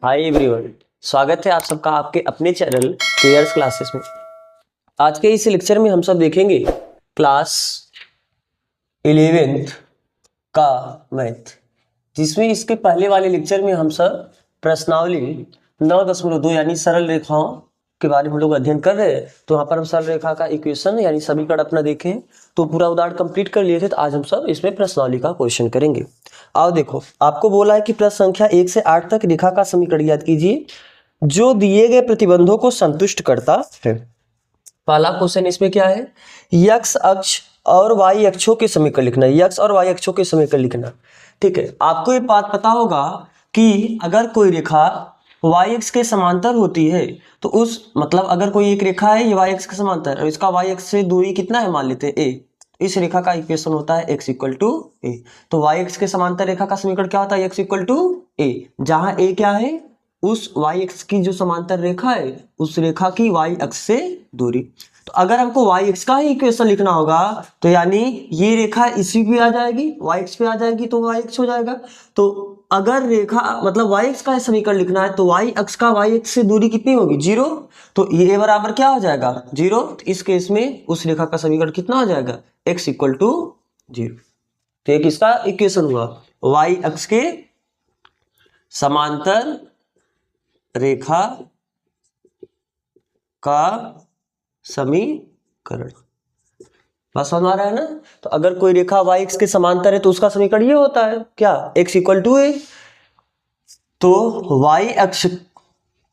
Hi everyone, स्वागत है आप सबका आपके अपने चैनल केयर्स क्लासेस में। आज के इस लेक्चर में हम सब देखेंगे क्लास 11th का मैथ, जिसमें इसके पहले वाले लेक्चर में हम सब प्रश्नावली 9.2 यानी सरल रेखाओं के बारे में हम लोग अध्ययन कर रहे हैं। तो वहाँ पर हम सरल रेखा का इक्वेशन यानी समीकरण अपना देखें तो पूरा उदाहरण कंप्लीट कर लिए थे। तो आज हम सब इसमें प्रश्नावली का क्वेश्चन करेंगे। आओ देखो, आपको बोला है कि प्रश्न संख्या 1 से 8 तक रेखा का समीकरण याद कीजिए जो दिए गए प्रतिबंधों को संतुष्ट करता है। पहला क्वेश्चन इसमें क्या है, x अक्ष और y अक्षों के समीकरण लिखना है। x और y अक्षों के समीकरण लिखना, ठीक है। आपको ये बात पता होगा कि अगर कोई रेखा y अक्ष के समांतर होती है तो उस मतलब अगर कोई एक रेखा है ये y अक्ष के समांतर और इसका y अक्ष से दूरी कितना है, मान लेते हैं a, इस रेखा का इक्वेशन होता है x इक्वल टू a। तो y अक्ष के समांतर रेखा का समीकरण क्या होता है, x इक्वल टू a, जहां a क्या है, उस y अक्ष की जो समांतर रेखा है उस रेखा की y अक्ष से दूरी। तो अगर हमको y अक्ष का ही इक्वेशन लिखना होगा तो यानी ये रेखा इसी पे आ जाएगी, y अक्ष पे आ जाएगी तो y अक्ष हो जाएगा। तो अगर रेखा मतलब y अक्ष का समीकरण लिखना है तो y अक्ष का y अक्ष से दूरी कितनी होगी, 0। तो ये बराबर क्या हो जाएगा, 0। तो इस केस में उस रेखा का समीकरण कितना हो जाएगा, x इक्वल टू 0। तो एक इसका इक्वेशन हुआ y अक्ष के समांतर रेखा का समीकरण। बस समझ आ रहा है ना। तो अगर कोई रेखा y अक्ष के समांतर है तो उसका समीकरण ये होता है क्या, x इक्वल टू a। तो y अक्ष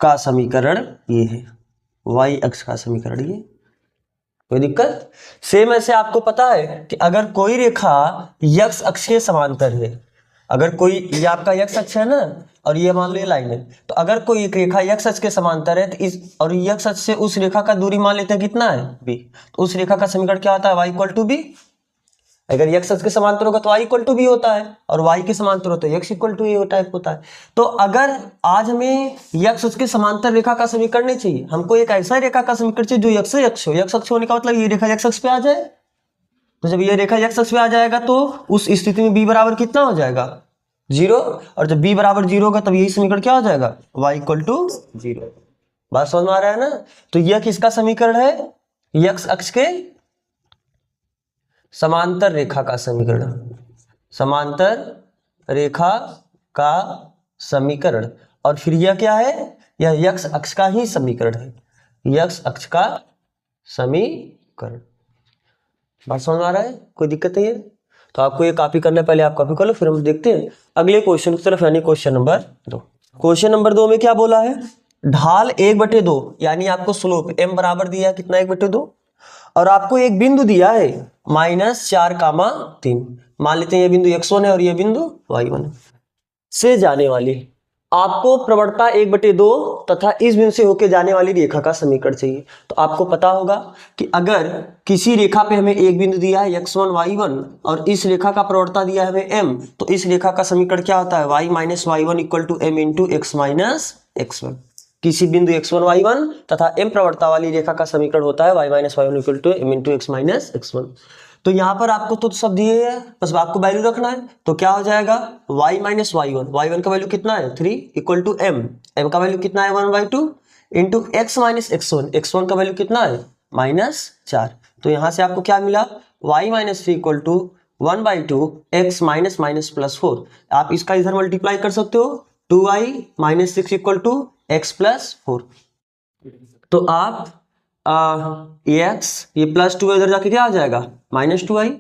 का समीकरण ये है, y अक्ष का समीकरण ये, कोई दिक्कत। सेम ऐसे आपको पता है कि अगर कोई रेखा x अक्ष के समांतर है, अगर कोई ये आपका x अक्ष है ना और ये मान लो ये लाइन है, तो अगर कोई एक रेखा x अक्ष के समांतर है तो इस और x अक्ष से उस रेखा का दूरी मान लेते हैं कितना है, b। तो उस रेखा का समीकरण क्या होता है, y इक्वल टू b। अगर x अक्ष के समांतर होगा तो y इक्वल टू b होता है और y के समांतर होता है x इक्वल टू a होता है। तो अगर आज हमें x अक्ष के समांतर रेखा का समीकरण नहीं चाहिए, हमको एक ऐसा रेखा का समीकरण चाहिए जो x से अक्ष हो। x अक्ष होने का मतलब ये रेखा x अक्ष पे आ जाए। तो जब ये रेखा x अक्ष पे आ जाएगा तो उस स्थिति में b बराबर कितना हो जाएगा, 0। और जब b बराबर 0 होगा तब यही समीकरण क्या हो जाएगा, y इक्वल टू 0। बात समझ में आ रहा है ना। तो यह किसका समीकरण है, x अक्ष के समांतर रेखा का समीकरण, समांतर रेखा का समीकरण। और फिर यह क्या है, यह x अक्ष का ही समीकरण है, x अक्ष का समीकरण। बात समझ में आ रहा है, कोई दिक्कत नहीं है। तो आपको ये कॉपी करना है, पहले आप कॉपी कर लो, फिर हम देखते हैं अगले क्वेश्चन की तरफ, यानी क्वेश्चन नंबर 2। क्वेश्चन नंबर 2 में क्या बोला है, ढाल 1/2 यानी आपको स्लोप m बराबर दिया है कितना, 1/2, और आपको एक बिंदु दिया है -4,3। मान लेते हैं ये बिंदु x1 है और ये बिंदु y1 से जाने वाली आपको प्रवणता 1/2 तथा इस बिंदु से होकर जाने वाली रेखा का समीकरण चाहिए। तो आपको पता होगा कि अगर किसी रेखा पे हमें एक बिंदु दिया है x1 y1 और इस रेखा का प्रवणता दिया है हमें m, तो इस रेखा का समीकरण क्या होता है, y minus y1 equal to m into x minus x1। किसी बिंदु x1 y1 तथा m प्रवणता वाली रेखा का समीकरण होता है y minus y1 equal to m into x minus x1। तो यहाँ पर आपको तो सब दिए हैं, बस आपको वैल्यू रखना है। तो क्या हो जाएगा, y माइनस y1 का वैल्यू कितना है 3 इक्वल टू m का वैल्यू कितना है 1/2 इंटू x माइनस x1 का वैल्यू कितना है -4। तो यहाँ से आपको क्या मिला, y minus 3 equal to 1/2 x minus minus plus 4। आप इसका इधर मल्टीप्लाई कर सकते हो, 2y minus 6 equal to x plus 4। तो आप x ये प्लस 2 इधर जाके क्या आ जाएगा -2y,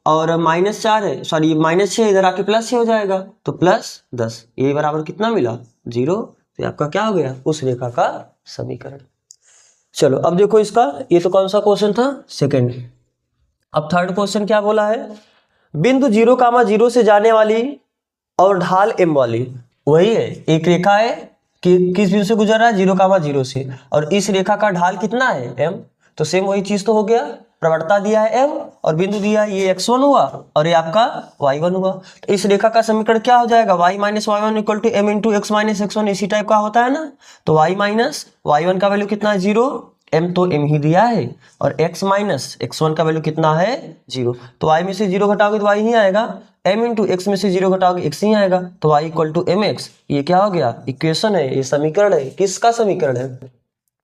और -4 है, सॉरी -6 इधर आके प्लस 6 हो जाएगा तो +10। ये बराबर कितना मिला, 0। तो आपका क्या हो गया, उस रेखा का समीकरण। चलो अब देखो इसका, ये तो कौन सा क्वेश्चन था, सेकंड। अब थर्ड क्वेश्चन क्या बोला है, बिंदु 0,0 से जाने वाली और ढाल m वाली, वही है एक रेखा है कि किस बिंदु से गुजर रहा है, 0,0 से, और इस रेखा का ढाल कितना है m। तो सेम वही चीज तो हो गया, प्रवणता दिया है m और बिंदु दिया है ये x1 हुआ और ये आपका y1 हुआ। तो इस रेखा का समीकरण क्या हो जाएगा, y minus y1 equal to m into x minus x1, इसी टाइप का होता है ना। तो y माइनस y1 का वैल्यू कितना है 0, m तो m ही दिया है, और x माइनस x1 का वैल्यू कितना है 0। तो y में से 0 घटाओगे तो y ही आएगा। m इंटू एक्स में से 0 घटाओगे x ही आएगा, तो y equal to m x. ये क्या हो गया, इक्वेशन है, ये समीकरण है। किसका समीकरण है,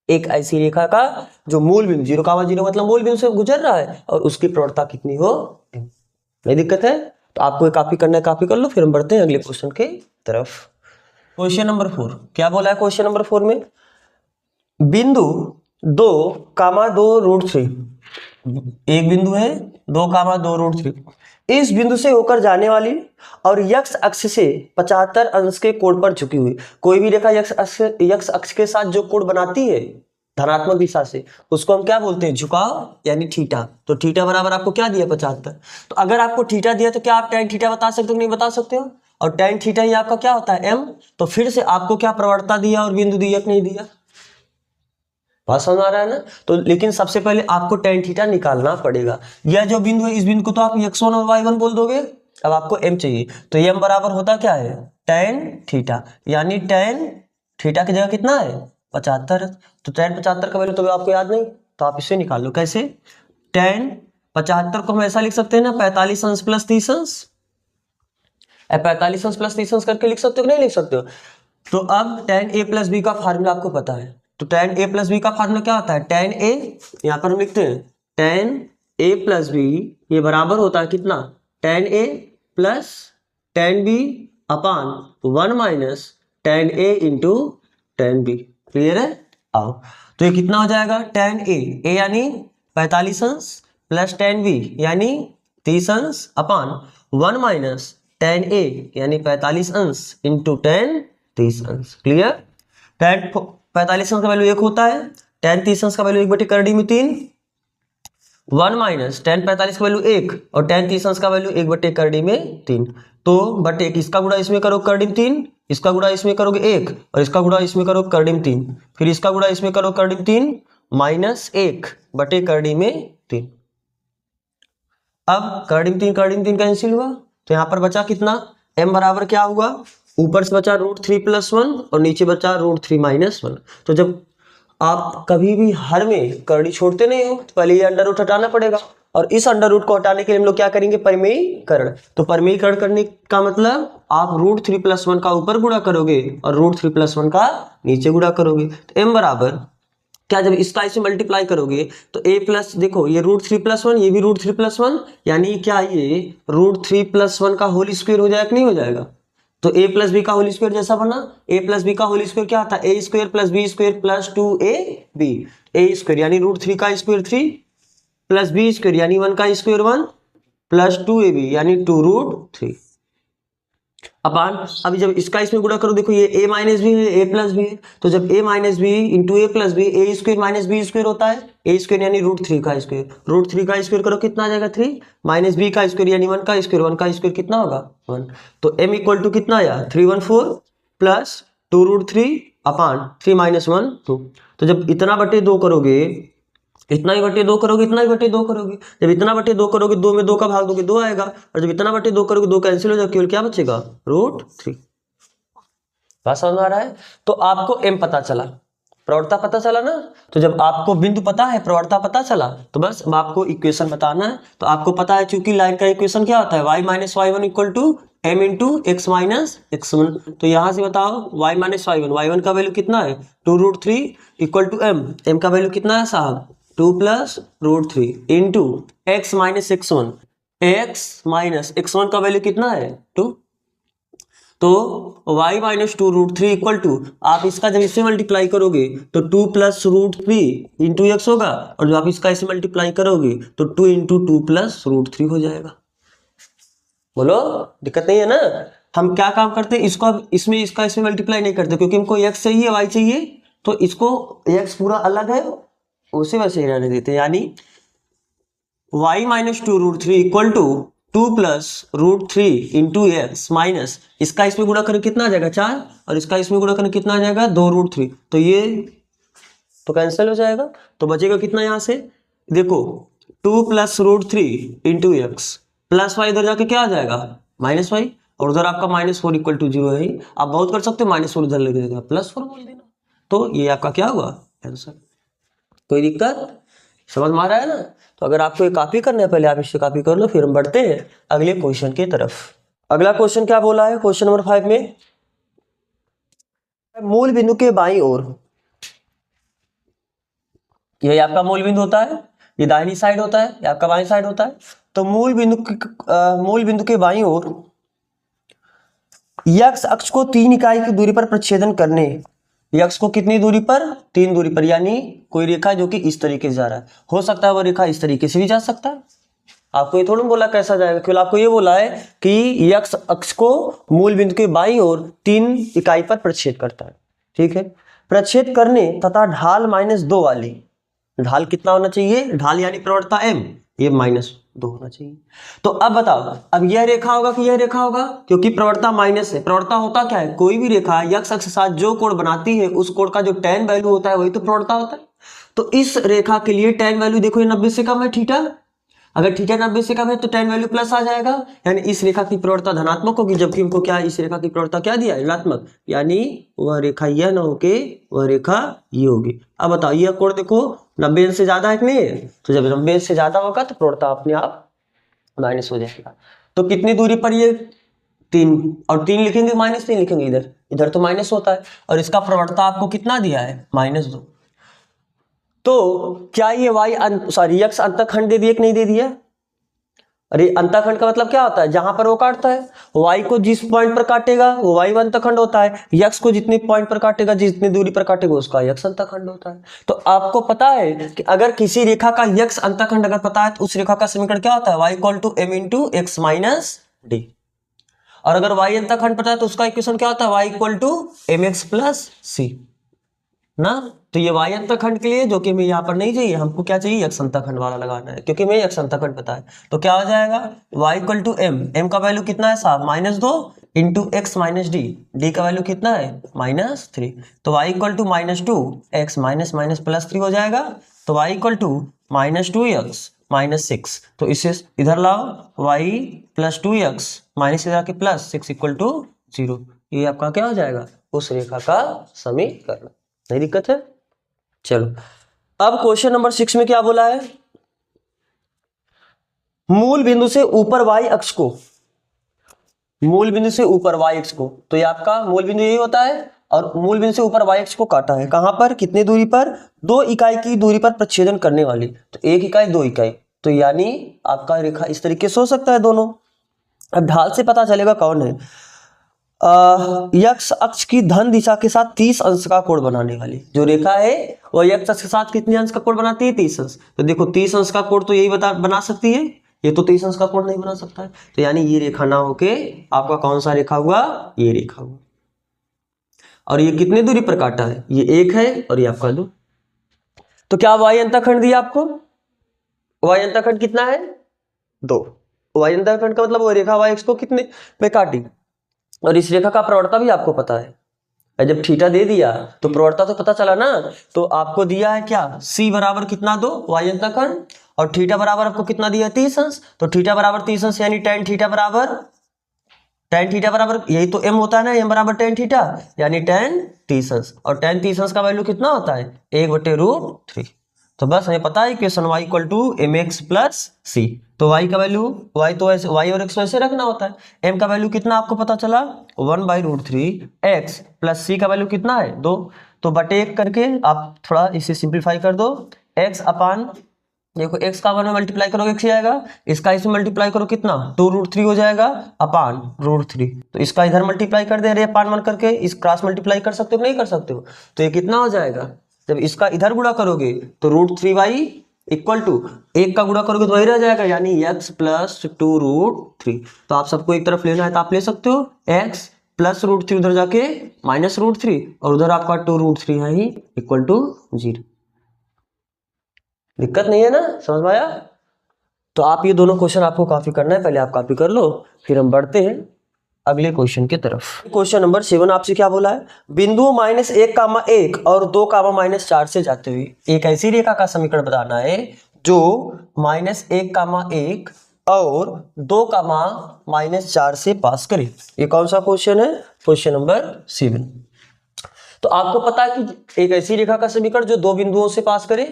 एक ऐसी रेखा का जो मूल बिंदु 0,0 मतलब मूल बिंदु से गुजर रहा है और उसकी प्रवणता कितनी हो, नहीं दिक्कत है। तो आपको ये कॉपी करना है, कॉपी कर लो, फिर हम बढ़ते हैं अगले क्वेश्चन के तरफ। क्वेश्चन नंबर 4 क्या बोला है, क्वेश्चन नंबर 4 में बिंदु 2,2√3, एक बिंदु है 2,2√3, इस बिंदु से होकर जाने वाली और यक्ष अक्ष से 75 अंश के कोण पर झुकी हुई कोई भी रेखा यक्ष अक्ष के साथ जो कोण बनाती है धनात्मक दिशा से, उसको हम क्या बोलते हैं, झुकाव यानी थीटा। तो थीटा बराबर आपको क्या दिया 75। तो अगर आपको थीटा दिया तो क्या आप tan थीटा बता सकते हो, नहीं बता सकते हो, और tan थीटा ही आपका क्या होता है m। तो फिर से आपको क्या प्रवणता दिया और बिंदु दिया कि नहीं दिया, बात समझ आ रहा है ना। तो लेकिन सबसे पहले आपको tan थीटा निकालना पड़ेगा। यह जो बिंदु है इस बिंदु को तो आप x1 और y1 बोल दोगे, अब आपको m चाहिए, तो m बराबर होता क्या है tan थीटा, यानी tan थीटा की जगह कितना है 75। तो tan 75 का वैल्यू तो आपको याद नहीं, तो आप इसे निकाल लो। कैसे, tan 75 को हम ऐसा लिख सकते हैं ना, 45 अंश प्लस 30 अंश, 45 अंश प्लस 30 अंश करके लिख सकते हो कि नहीं लिख सकते हो। तो अब tan a प्लस बी का फार्मूला आपको पता है, तो tan a प्लस बी का फार्मूला क्या होता है, tan a, यहाँ पर हम लिखते हैं tan a प्लस बी, ये बराबर होता है कितना, tan a plus tan b upon 1 minus tan a into tan b। Clear है, आओ तो ये कितना हो जाएगा, tan a यानी 45 अंश प्लस tan b यानी 30 अंश अपान 1 माइनस tan a यानी 45 अंश इंटू tan 30 अंश। क्लियर, tan 45 अंश का वैल्यू 1 होता है, tan 30 अंश का वैल्यू 1/3, 1 माइनस tan 45 का वैल्यू 1 और tan 30 अंश का वैल्यू 1/3। तो बट एक इसका गुणा इसमें करो कर्डिम 3, इसका गुणा इसमें करोगे 1 और इसका गुणा इसमें करो कर्डिम 3, फिर इसका गुणा इसमें करो कर्डिम 3 माइनस 1/3। अब कर्डिम 3 कैंसिल हुआ, तो यहाँ पर बचा कितना, m बराबर क्या हुआ, ऊपर से बचा √3 + 1 और नीचे बचा √3 - 1। तो जब आप कभी भी हर में कर्डी छोड़ते नहीं हो तो पहले ये अंडर रूट हटाना पड़ेगा, और इस अंडर रूट को हटाने के लिए हम लोग क्या करेंगे, परिमेयीकरण। तो परिमेयीकरण करने का मतलब आप √3 + 1 का ऊपर गुणा करोगे और √3 + 1 का नीचे गुणा करोगे। तो m बराबर क्या, जब इसका इसमें मल्टीप्लाई करोगे तो a प्लस, देखो ये √3 + 1, ये भी √3 + 1, यानी क्या ये √3 + 1 का होल स्क्वायर हो जाएगा कि नहीं हो जाएगा। तो a प्लस बी का होल स्क्वायर जैसा बना, a प्लस बी का होल स्क्वायर क्या था, a square plus b square plus 2ab, a square यानी √3 का स्क्वायर 3 प्लस बी स्क्वायर यानी 1 का स्क्वायर 1 प्लस 2ab यानी 2√3 अपान, अभी जब इसका इसमें गुणा करो, देखो ये a माइनस बी है, a प्लस बी है, तो जब a minus b into a plus b, a square minus b square होता है, a स्क्वायर यानी √3 का स्क्वायर, √3 का स्क्वायर करो कितना आ जाएगा 3, माइनस बी का स्क्वायर यानी 1 का स्क्वायर, 1 का स्क्वायर कितना होगा 1। तो m इक्वल टू कितना आया 314 प्लस 2√3 अपान 3 - 1 2। तो जब इतना बटे 2 करोगे, इतना ही बटे 2 करोगे, इतना ही बटे 2 करोगे, जब इतना बटे 2 करोगे 2 में 2 का भाग दोगे 2 आएगा, और जब इतना बटे 2 करोगे 2 कैंसिल हो जाएगा, केवल क्या बचेगा √3। बात समझ में आ रहा है। तो आपको m पता चला, प्रवणता पता चला ना। तो जब आपको बिंदु पता है, प्रवणता पता चला, तो बस अब आपको इक्वेशन बताना है। तो आपको पता है चूंकि लाइन का इक्वेशन क्या होता है, y - y1 equal to m into x minus x1। तो यहां से बताओ y - y1 का वैल्यू कितना है 2√3 इक्वल टू m का वैल्यू कितना है साहब 2 + √3 इंटू x माइनस x1 का वैल्यू कितना है 2। तो y - 2√3 इक्वल टू, आप इसका जब इससे मल्टीप्लाई करोगे तो 2 + √3 इंटू x होगा, और जब आप इसका इससे मल्टीप्लाई करोगे तो 2 इंटू 2 + √3 हो जाएगा। बोलो, दिक्कत नहीं है ना। हम क्या काम करते हैं, इसको इसमें इसका इसमें मल्टीप्लाई नहीं करते, क्योंकि हमको x चाहिए y चाहिए, तो इसको x पूरा अलग है उसे वैसे ही रहने देते हैं, यानी y - 2√3 equal to 2 + √3 into x minus, इसका इसमें गुणा करें कितना आ जाएगा 4, और इसका इसमें गुणा करें कितना आ जाएगा 2√3, तो ये तो कैंसिल हो जाएगा। तो बचेगा कितना यहाँ से, देखो 2 + √3 इंटू एक्स प्लस वाई, इधर जाके क्या आ जाएगा -y, और उधर आपका -4 इक्वल टू 0 है। आप बहुत कर सकते हो, -4 उधर ले देगा +4 बोल देना, तो ये आपका क्या हुआ आंसर। कोई दिक्कत, समझ में आ रहा है ना। तो अगर आपको ये कॉपी करना है पहले आप इससे कॉपी कर लो, फिर हम बढ़ते हैं अगले क्वेश्चन की तरफ। अगला क्वेश्चन क्या बोला है, क्वेश्चन नंबर 5 में मूल बिंदु के बाईं ओर, ये आपका मूल बिंदु होता है, ये दाहिनी साइड होता है, ये आपका बाईं साइड होता है। तो मूल बिंदु के बाईं ओर यक्स अक्ष को 3 इकाई की दूरी पर प्रच्छेदन करने, यक्स को कितनी दूरी पर, 3 दूरी पर, यानी कोई रेखा जो कि इस तरीके से जा रहा है, हो सकता है वो रेखा इस तरीके से भी जा सकता है। आपको ये थोड़ा बोला कैसा जाएगा, केवल आपको ये बोला है कि यक्स अक्ष को मूल बिंदु के बाईं ओर 3 इकाई पर प्रच्छेद करता है। ठीक है, प्रच्छेद करने तथा ढाल -2 वाली, ढाल कितना होना चाहिए, ढाल यानी प्रवणता m, ये -2 होना चाहिए। तो अब बताओ, अब यह रेखा होगा कि यह रेखा होगा, क्योंकि प्रवणता माइनस है। प्रवणता होता क्या है, कोई भी रेखा यक्स अक्ष के साथ जो कोण बनाती है उस कोण का जो tan वैल्यू होता है वही तो प्रवणता होता है। तो इस रेखा के लिए tan वैल्यू देखो ये 90 से कम है थीटा, अगर थीटा 90 से कम है तो tan वैल्यू प्लस आ जाएगा, यानी इस रेखा की प्रवणता धनात्मक होगी, जबकि हमको क्या इस रेखा की प्रवणता क्या दिया है, ऋणात्मक, यानी वह रेखा यह ना होके वह रेखा ये होगी। अब बताओ यह कोण देखो 90 अंश से ज्यादा है कि नहीं है, तो जब 90 अंश से ज्यादा होगा तो प्रवणता अपने आप माइनस हो जाएगा। तो कितनी दूरी पर ये 3, और 3 लिखेंगे -3 लिखेंगे, इधर इधर तो माइनस होता है, और इसका प्रवणता आपको कितना दिया है -2। तो क्या ये यक्स अंतःखंड दे दिया कि नहीं दे दिया, अरे अंतःखंड का मतलब क्या होता है, जहां पर वो काटता है, y को जिस पॉइंट पर काटेगा वो y अंतःखंड होता है, x को जितने पॉइंट पर काटेगा जितनी दूरी पर काटेगा उसका x अंतःखंड होता है। तो आपको पता है कि अगर किसी रेखा का x अंतःखंड अगर पता है तो उस रेखा का समीकरण क्या होता है, y = m × x - d, और अगर y अंतःखंड पता है तो उसका इक्वेशन क्या होता है, y = mx + c ना। तो ये y अंतःखंड के लिए, जो कि हमें यहाँ पर नहीं चाहिए, हमको क्या चाहिए, x अंतःखंड वाला लगाना है, क्योंकि हमें x अंतःखंड पता है। तो क्या हो जाएगा, y = m, m का वैल्यू कितना है साहब, -2 × x - d, d का वैल्यू कितना है -3, तो y = -2 x +3 हो जाएगा। तो y = -2x - 6, तो इसे इधर लाओ, y + 2x माइनस इधर आके +6 = 0, ये आपका क्या हो जाएगा, उस रेखा का समीकरण। नहीं दिक्कत है। चलो अब क्वेश्चन नंबर 6 में क्या बोला है, मूल बिंदु से ऊपर y अक्ष को, मूल बिंदु से ऊपर y अक्ष को, तो ये आपका मूल बिंदु यही होता है, और मूल बिंदु से ऊपर y अक्ष को काटा है, कहां पर, कितनी दूरी पर, 2 इकाई की दूरी पर प्रच्छेदन करने वाली, तो 1 इकाई 2 इकाई, तो यानी आपका रेखा इस तरीके से हो सकता है दोनों। अब ढाल से पता चलेगा कौन है, यक्स अक्ष की धन दिशा के साथ 30 अंश का कोण बनाने वाली जो रेखा है वह यक्स अक्ष के साथ कितने अंश का कोण बनाती है, 30 अंश। तो देखो 30 अंश का कोण तो यही बना सकती है, ये तो 30 अंश का कोण नहीं बना सकता है, तो यानी ये रेखा ना होके आपका कौन सा रेखा हुआ, ये रेखा हुआ। और ये कितने दूरी पर काटा है, ये 1 है और ये आपका 2। तो क्या y अंतःखंड दिया आपको, y अंतःखंड कितना है, 2। y अंतःखंड का मतलब वो रेखा y को कितने पे काटी, और इस रेखा का प्रवणता भी आपको पता है। जब थीटा दे दिया तो प्रवणता तो पता चला ना, तो आपको दिया है क्या, c बराबर कितना 2 y अंतःखंड, और थीटा बराबर आपको कितना दिया 30 अंश, तो थीटा बराबर 30 अंश यानी tan थीटा बराबर यही तो m होता है ना, m बराबर tan थीटा यानी tan 30 अंश, और tan 30 अंश का वैल्यू कितना होता है 1/√3। तो बस हमें पता है इक्वेशन y = mx + c, तो y का वैल्यू, y तो ऐसे y और x वैसे रखना होता है, m का वैल्यू कितना आपको पता चला 1/√3, x + c का वैल्यू कितना है 2, तो बटे 1 करके आप थोड़ा इसे सिंप्लीफाई कर दो, x अपान, देखो x का 1 में मल्टीप्लाई करोगे x आएगा, इसका इसमें मल्टीप्लाई करो कितना 2√3 हो जाएगा अपान √3, तो इसका इधर मल्टीप्लाई कर दे रहे अपान 1 करके, इस क्रॉस मल्टीप्लाई कर सकते हो नहीं कर सकते हो, तो ये कितना हो जाएगा, जब इसका इधर गुणा करोगे तो √3y = 1 का गुणा करोगे तो वही रह जाएगा, यानी x + 2√3। तो आप सबको एक तरफ लेना है तो आप ले सकते हो, x + √3 उधर जाके -√3 और उधर आपका 2√3 है ही = 0। दिक्कत नहीं है ना, समझ में आया। तो आप ये दोनों क्वेश्चन आपको कॉपी करना है, पहले आप कॉपी कर लो, फिर हम बढ़ते हैं अगले क्वेश्चन की तरफ। क्वेश्चन नंबर 7 आपसे क्या बोला है, बिंदुओं -1,1 और 2,-4 से जाते हुए एक ऐसी रेखा का समीकरण बताना है जो -1,1 और 2,-4 से पास करे। ये कौन सा क्वेश्चन है, क्वेश्चन नंबर 7। तो आपको पता है कि एक ऐसी रेखा का समीकरण जो 2 बिंदुओं से पास करे,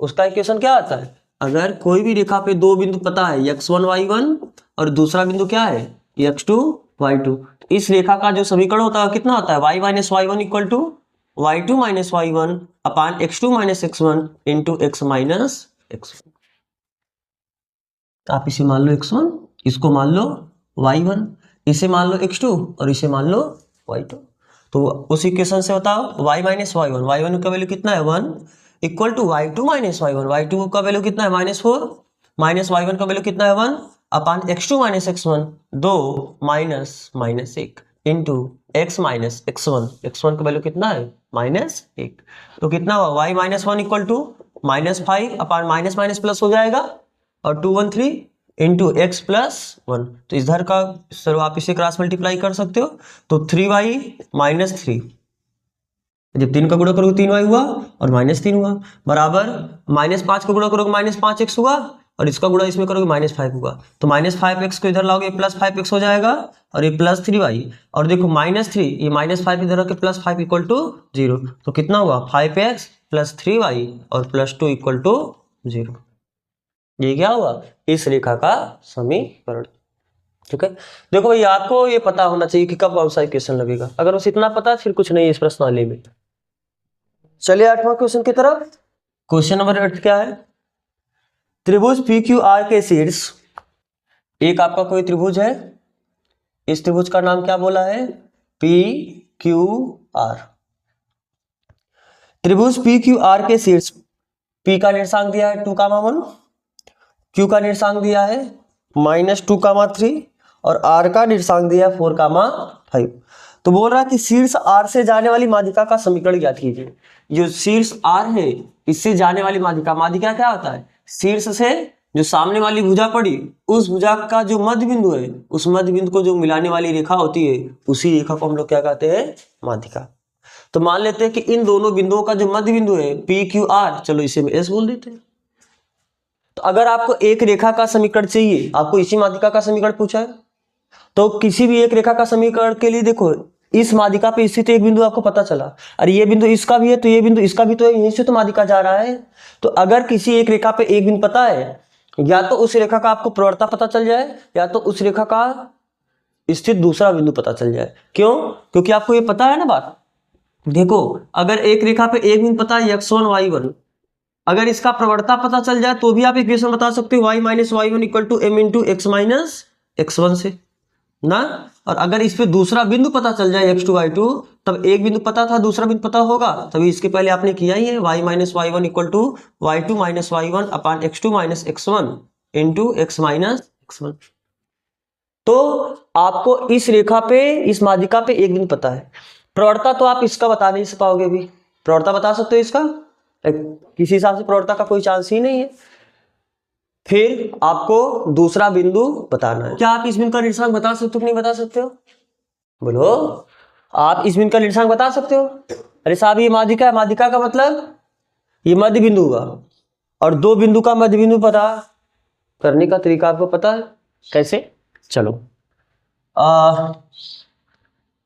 उसका इक्वेशन क्या आता है, अगर कोई भी रेखा पे दो बिंदु पता है x1 y1 और दूसरा बिंदु क्या है x2 y2, इस रेखा का जो समीकरण होता है कितना होता है y minus y one equal to y2 minus y one upon x2 minus x1 into x minus x1। तो आप इसे मान लो x1, इसको मान लो y1, इसे मान लो x2 और इसे मान लो y2। तो उस इक्वेशन से बताओ y minus y one, y one का वैल्यू कितना है 1 equal to y2 minus y one, y two का वैल्यू कितना है -4 माइनस वाई वन का वैल्यू कितना है 1 upon x2 minus x1 2 minus minus 1 into x minus x1, x1 का वैल्यू कितना है -1। तो कितना हुआ y minus one equal to -5 upon minus minus plus हो जाएगा और 2 1 3 इंटू एक्स प्लस 1। तो इधर का सर आप इसे क्रॉस मल्टीप्लाई कर सकते हो, तो 3y माइनस 3, जब 3 का गुणा करोगे 3y हुआ और -3 हुआ बराबर -5 का गुणा करोगे -5x हुआ और इसका गुणा इसमें करोगे -5 हुआ। तो -5x को इधर लाओगे +5x हो जाएगा और ये +3y और देखो -3 ये -5 इधर रख के +5 इक्वल टू 0। तो कितना हुआ 5x + 3y और +2 इक्वल टू 0। ये क्या हुआ इस रेखा का समीकरण। ठीक है, देखो भाई आपको ये पता होना चाहिए कि कब कौन सा इक्वेशन लगेगा, अगर बस इतना पता फिर कुछ नहीं इस प्रश्नावली में। चलिए 8वां क्वेश्चन की तरफ। क्वेश्चन नंबर 8 क्या है, त्रिभुज पी क्यू आर के शीर्ष, एक आपका कोई त्रिभुज है, इस त्रिभुज का नाम क्या बोला है पी क्यू आर। त्रिभुज पी क्यू आर के शीर्ष पी का निर्देशांक दिया है 2,1, क्यू का निर्देशांक दिया है -2,3 और आर का निर्देशांक दिया है 4,5। तो बोल रहा है कि शीर्ष आर से जाने वाली माध्यिका का समीकरण ज्ञात कीजिए। जो शीर्ष आर है इससे जाने वाली माध्यिका, माध्यिका क्या होता है शीर्ष से जो सामने वाली भुजा पड़ी उस भुजा का जो मध्य बिंदु है उस मध्य बिंदु को जो मिलाने वाली रेखा होती है उसी रेखा को हम लोग क्या कहते हैं माध्यिका। तो मान लेते हैं कि इन दोनों बिंदुओं का जो मध्य बिंदु है पी क्यू आर, चलो इसे हम एस बोल देते हैं। तो अगर आपको एक रेखा का समीकरण चाहिए, आपको इसी माध्यिका का समीकरण पूछा है, तो किसी भी एक रेखा का समीकरण के लिए देखो इस माध्यिका पे स्थित एक बिंदु आपको पता चला, अरे ये बिंदु इसका भी है तो ये बिंदु इसका भी तो है, यहीं से तो माध्यिका जा रहा है। तो अगर किसी एक रेखा पे एक बिंदु पता है, या तो उस रेखा का आपको प्रवणता पता चल जाए या तो उस रेखा का स्थित दूसरा बिंदु पता चल जाए। क्यों? क्योंकि आपको ये पता है ना बात। देखो अगर एक रेखा पे एक बिंदु पता है x1 y1, अगर इसका प्रवणता पता चल जाए तो भी आप इक्वेशन बता सकते हो y minus y one equal to m into x minus x1 से ना। और अगर इस पे दूसरा बिंदु पता चल जाए x2 y2, तब एक बिंदु पता था दूसरा बिंदु पता होगा, तभी इसके पहले आपने किया ही है y minus y one equal to y2 minus y one upon x2 minus x1 into x minus x1। तो आपको इस रेखा पे इस माध्यिका पे एक बिंदु पता है, प्रवणता तो आप इसका बता नहीं पाओगे भी, प्रवणता बता सकते हो इसका किसी हिसाब से प्रवणता का कोई चांस ही नहीं है। फिर आपको दूसरा बिंदु बताना है। क्या आप इस बिंदु का निर्देशांक बता सकते हो कि नहीं बता सकते हो? बोलो, आप इस बिंदु का निर्देशांक बता सकते हो? अरे साहब ये माध्यिका है, माध्यिका का मतलब ये मध्य बिंदु हुआ और दो बिंदु का मध्य बिंदु पता करने का तरीका आपको पता है कैसे? चलो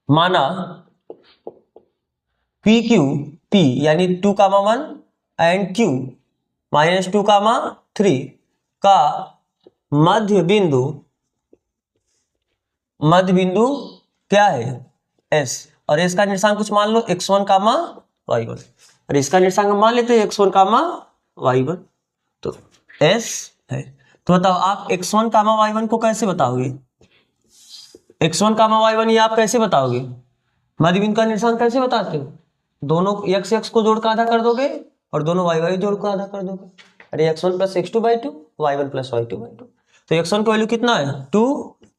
माना पी क्यू पी यानी 2,1 एंड क्यू -2,3 का मध्य बिंदु क्या है S, और S का निर्देशांक कुछ मान लो x1, y1, और इसका निर्देशांक मान लेते हैं x1, y1, तो S है। तो बताओ आप x1, y1 को कैसे बताओगे? x1, y1 ये आप कैसे बताओगे? मध्य बिंदु का निर्देशांक कैसे बताते हो? दोनों x को जोड़ कर आधा कर दोगे और दोनों y जोड़ कर आधा कर दोगे। अरे x1 + x2/2 y1 + y2/2। तो x1 का वैल्यू कितना है 2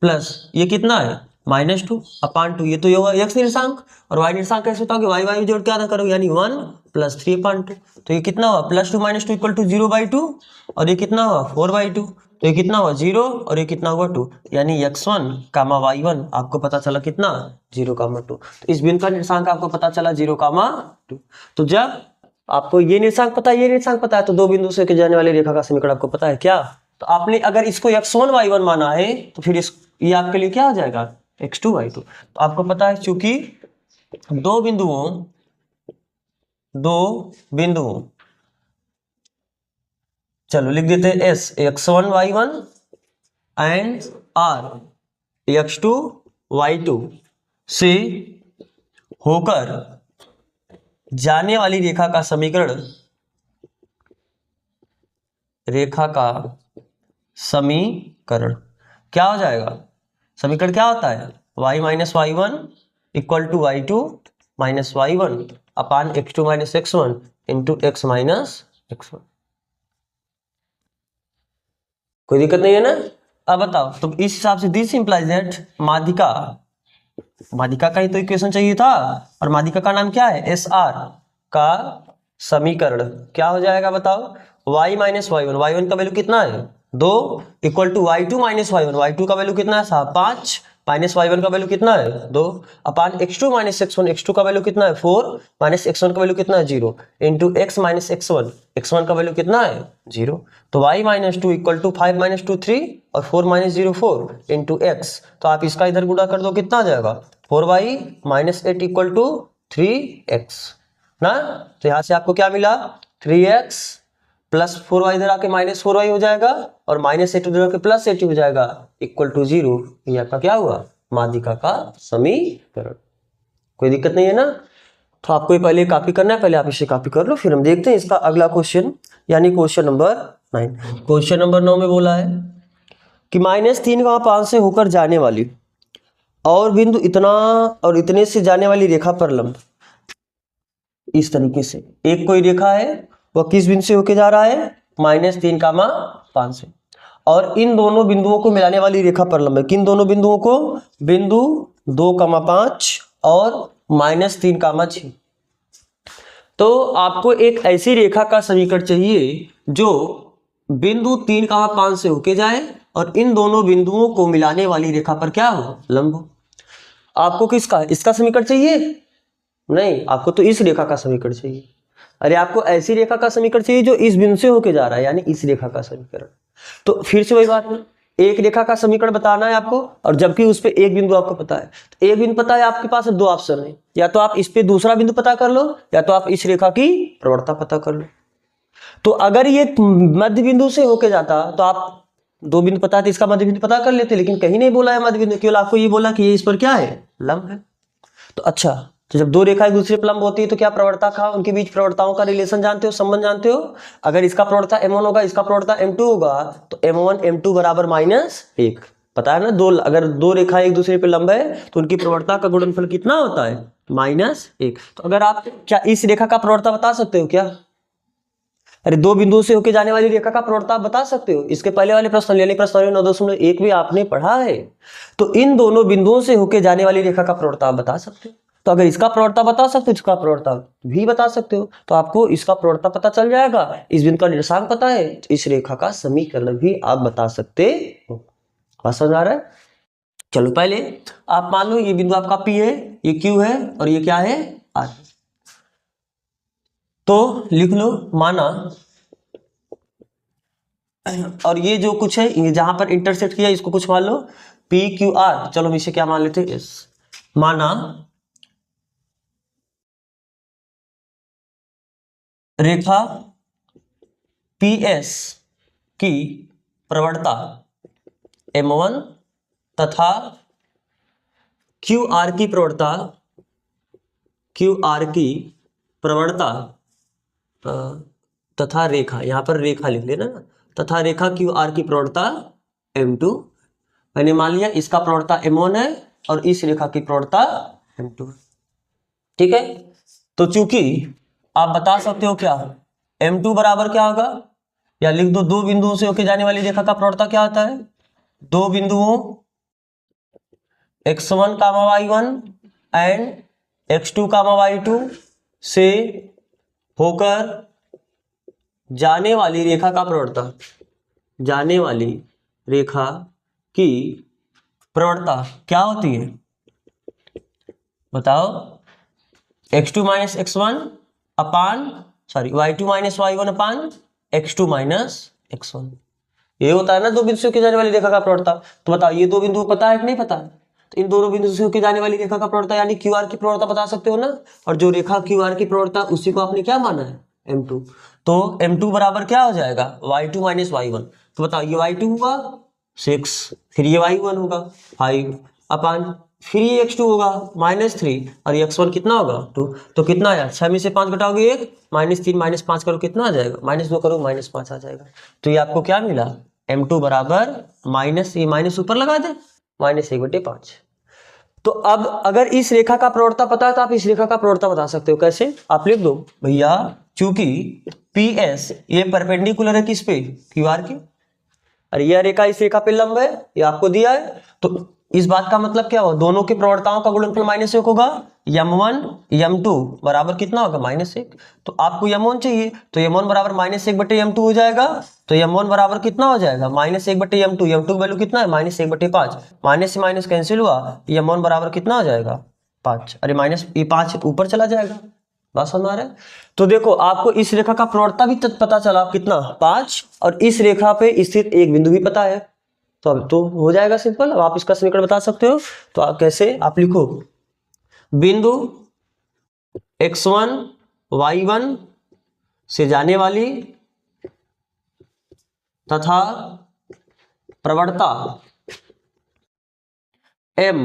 प्लस ये कितना है -2 अपान 2, ये तो ये होगा x निर्देशांक, और y निर्देशांक कैसे बताओगे y जोड़ के आधा करोगे यानी 1 + 3/2। तो ये कितना हुआ +2 - 2 = 0/2 और ये कितना हुआ 4/2। तो ये कितना हुआ 0 और ये कितना हुआ 2, यानी x1, y1 आपको पता चला कितना 0,2। तो इस बिंदु का निर्देशांक आपको पता चला 0,2। तो जब आपको ये निर्देशांक पता है ये निर्देशांक पता है तो दो बिंदु से जाने वाली रेखा का समीकरण आपको पता है क्या? तो आपने अगर इसको x1 y1 माना है तो फिर ये आपके लिए क्या हो जाएगा x2 y2। तो आपको पता है चूंकि दो बिंदुओं चलो लिख देते हैं S x1 y1 and are x2 y2 से होकर जाने वाली रेखा का समीकरण क्या हो जाएगा? समीकरण क्या होता है? y minus y one equal to y two minus y one upon x2 minus x1 into x minus x1। कोई दिक्कत नहीं है ना? अब बताओ, तो इस हिसाब से दिस इंप्लाइज दैट माध्यिका का ही तो इक्वेशन चाहिए था, और माध्यिका का नाम क्या है? एस आर का समीकरण क्या हो जाएगा बताओ? y minus y one, y one का वैल्यू कितना है? 2 equal to y two minus y one, y two का वैल्यू कितना है? 5 माइनस वाई वन का वैल्यू कितना है? 2 अपान x2 माइनस x1, x2 का वैल्यू कितना है? 4 माइनस x1 का वैल्यू कितना है? 0 into x minus x1, x1 का वैल्यू कितना है? 0। तो y minus 2 equal to 5 minus 2 3 और 4 माइनस 0 4 इंटू x। तो आप इसका इधर गुणा कर दो, कितना आ जाएगा? 4y minus 8 equal to 3x ना। तो यहां से आपको क्या मिला? 3x प्लस 4y इधर आके माइनस 4y हो जाएगा, और माइनस 8 इधर आके प्लस 8 हो जाएगा इक्वल टू 0। ये आपका क्या हुआ? माध्यिका का समीकरण। कोई दिक्कत नहीं है ना? तो आपको पहले कॉपी करना है, पहले आप इसे कॉपी कर लो, फिर हम देखते हैं इसका अगला क्वेश्चन, यानी क्वेश्चन नंबर 9। क्वेश्चन नंबर 9 में बोला है कि -3,5 से होकर जाने वाली और बिंदु इतना और इतने से जाने वाली रेखा पर लंब। इस तरीके से एक कोई रेखा है, वह किस बिंदु से होके जा रहा है? -3,5 से, और इन दोनों बिंदुओं को मिलाने वाली रेखा पर लंब है। किन दोनों बिंदुओं को? बिंदु 2,5 और -3,6। तो आपको एक ऐसी रेखा का समीकरण चाहिए जो बिंदु 3,5 से होके जाए और इन दोनों बिंदुओं को मिलाने वाली रेखा पर क्या हो? लंब हो। आपको किसका? इसका समीकरण चाहिए? नहीं, आपको तो इस रेखा का समीकरण चाहिए। अरे आपको ऐसी रेखा का समीकरण चाहिए जो इस बिंदु से होके जा रहा है, यानी इस रेखा का समीकरण। तो फिर से वही बात है, एक रेखा का समीकरण बताना है आपको, और जबकि उस पे एक बिंदु आपको पता है। तो एक बिंदु पता है, आपके पास दो ऑप्शन है, या तो आप इस पे दूसरा बिंदु पता कर लो, या तो आप इस रेखा की प्रवणता पता कर लो। तो अगर ये मध्य बिंदु से होके जाता तो आप दो बिंदु पता है तो इसका मध्य बिंदु पता कर लेते, लेकिन कहीं नहीं बोला है मध्य बिंदु, केवल आपको ये बोला कि ये इस पर क्या है? लंब है। तो अच्छा, तो जब दो रेखाएं दूसरे पर लंब होती है तो क्या प्रवणता का उनके बीच प्रवणताओं का रिलेशन जानते हो, संबंध जानते हो? अगर इसका प्रवणता m1 होगा, इसका प्रवणता m2 होगा, तो m1 m2 बराबर -1। पता है ना, अगर दो रेखाएं एक दूसरे पे लंब है तो उनकी प्रवणता का गुणनफल कितना होता है? -1। तो अगर आप क्या इस रेखा का प्रवणता बता सकते हो क्या? अरे दो बिंदुओं से होकर जाने वाली रेखा का प्रवणता बता सकते हो। इसके पहले वाले प्रश्न यानी प्रश्न 9.1 में आपने पढ़ा है। तो इन दोनों बिंदुओं से होकर जाने वाली रेखा का प्रवणता बता सकते हो। तो अगर इसका प्रवणता बता सकते हो, इसका प्रवणता भी बता सकते हो, तो आपको इसका प्रवणता पता चल जाएगा, इस बिंदु का निर्देशांक पता है, तो इस रेखा का समीकरण भी आप बता सकते हो। बात समझ आ रहा है? चलो पहले आप मान लो ये बिंदु आपका P है, ये Q है, और ये क्या है? R। तो लिख लो, माना, और ये जो कुछ है, ये जहां पर इंटरसेक्ट किया इसको कुछ मान लो PQR। चलो हम इसे क्या मान लेते हैं? माना रेखा PS की प्रवणता m1 तथा QR की प्रवणता तथा रेखा, यहां पर रेखा लिख लेना, तथा रेखा QR की प्रवणता m2। मैंने मान लिया इसका प्रवणता m1 है और इस रेखा की प्रवणता m2 है। ठीक है, तो चूंकि आप बता सकते हो क्या m2 बराबर क्या होगा, या लिख दो, दो बिंदुओं से होकर जाने वाली रेखा का प्रवणता क्या होता है? दो बिंदुओं x1, y1 and x2, y2 से होकर जाने वाली रेखा का प्रवणता, जाने वाली रेखा की प्रवणता क्या होती है? बताओ। x2 माइनस x1 अपान y2 minus y1 upon x2 minus x1। ये होता है ना दो बिंदु से होकर जाने वाली रेखा का प्रवणता। तो बताओ, ये दो बिंदु पता है कि नहीं पता? तो इन दोनों बिंदु से होकर जाने वाली रेखा का प्रवणता यानी QR की प्रवणता बता सकते हो ना। और जो रेखा QR की प्रवणता उसी को आपने क्या माना है? m2। तो m2 बराबर क्या हो जाएगा, y2 माइनस y1। तो बताओ ये y2 होगा 6, फिर ये y1 होगा 5 अपान, फिर ये x2 होगा -3 और ये x1 कितना होगा 2। तो कितना आया, 6 में से 5 घटाओगे 1, -3 -5 करो कितना आ जाएगा, -2 करो -5 आ जाएगा। तो ये आपको क्या मिला, m2 बराबर माइनस, ये माइनस ऊपर लगा दे, -1/5। तो अब अगर इस रेखा का प्रवणता पता है तो आप इस रेखा का प्रवणता बता सकते हो। कैसे, आप लिख दो भैया, चूंकि PS ये परपेंडिकुलर है किस पे, QR के, और यह रेखा इस रेखा पे लंब है, ये आपको दिया है। तो इस बात का मतलब क्या हो, दोनों के प्रवणताओं का गुणनफल -1 होगा। m1 m2 बराबर कितना होगा, -1। तो आपको m1 चाहिए, तो m1 बराबर -1/m2 हो जाएगा। तो m1 बराबर कितना हो जाएगा, -1/m2। m2 की वैल्यू कितना है, -1/5। माइनस से माइनस कैंसिल हुआ, m1 बराबर कितना हो जाएगा, 5। अरे माइनस ये 5 ऊपर चला जाएगा, बात समझ आ रहा है। तो देखो आपको इस रेखा का प्रवणता भी पता चला कितना, 5, और इस रेखा पे स्थित एक बिंदु भी पता है। तो अब तो हो जाएगा सिंपल, अब आप इसका समीकरण बता सकते हो। तो आप कैसे, आप लिखो बिंदु x1 y1 से जाने वाली तथा प्रवणता m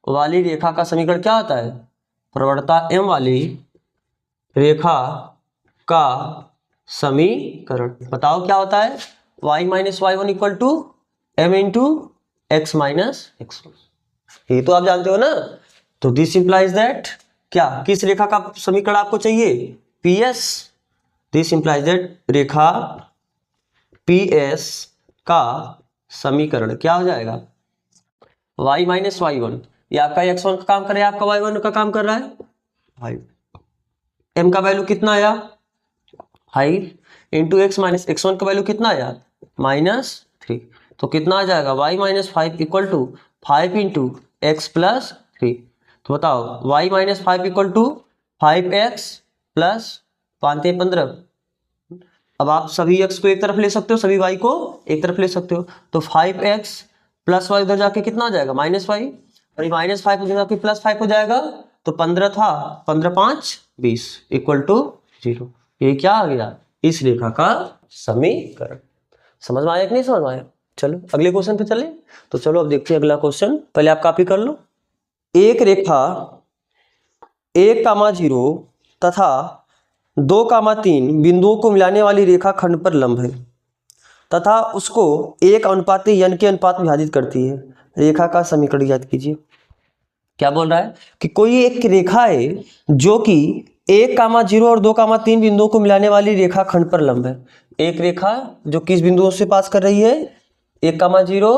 वाली रेखा का समीकरण क्या होता है, प्रवणता m वाली रेखा का समीकरण। बताओ क्या होता है, y minus y1 equal to m into x minus x1। ये तो आप जानते हो ना। तो दिस इंप्लाइज दैट, क्या किस रेखा का समीकरण आपको चाहिए, PS। This implies that Rekha PS का समीकरण क्या हो जाएगा, y माइनस y1, ये आपका x1 का काम कर रहा है, आपका y1 का काम कर रहा है 5। m का वैल्यू कितना आया 5 इंटू x माइनस x1 का वैल्यू कितना आया -3। तो कितना आ जाएगा, y minus 5 equal to 5 into x plus 3। तो बताओ y minus 5 equal to 5x plus 5×15। अब आप सभी x को एक तरफ ले सकते हो, सभी y को एक तरफ ले सकते हो। तो 5x प्लस y उधर जाके कितना आ जाएगा, -5, और ये -5 उधर जाके +5 हो जाएगा। तो 15 था, 15×5 20 इक्वल टू 0। ये क्या आ गया, इस रेखा का समीकरण। समझ में आया कि नहीं समझ में आया। चलो अगले क्वेश्चन पे चले। तो चलो अब देखते हैं अगला क्वेश्चन, पहले आप कॉपी कर लो। एक रेखा 1,0 तथा 2,3 बिंदुओं को मिलाने वाली रेखा खंड पर लंब है तथा उसको 1:n के अनुपात में विभाजित करती है। रेखा का समीकरण याद कीजिए। क्या बोल रहा है कि कोई एक रेखा है जो कि 1,0 और 2,3 बिंदुओं को मिलाने वाली रेखा खंड पर लंब है। एक रेखा जो किस बिंदुओं से पास कर रही है, 1,0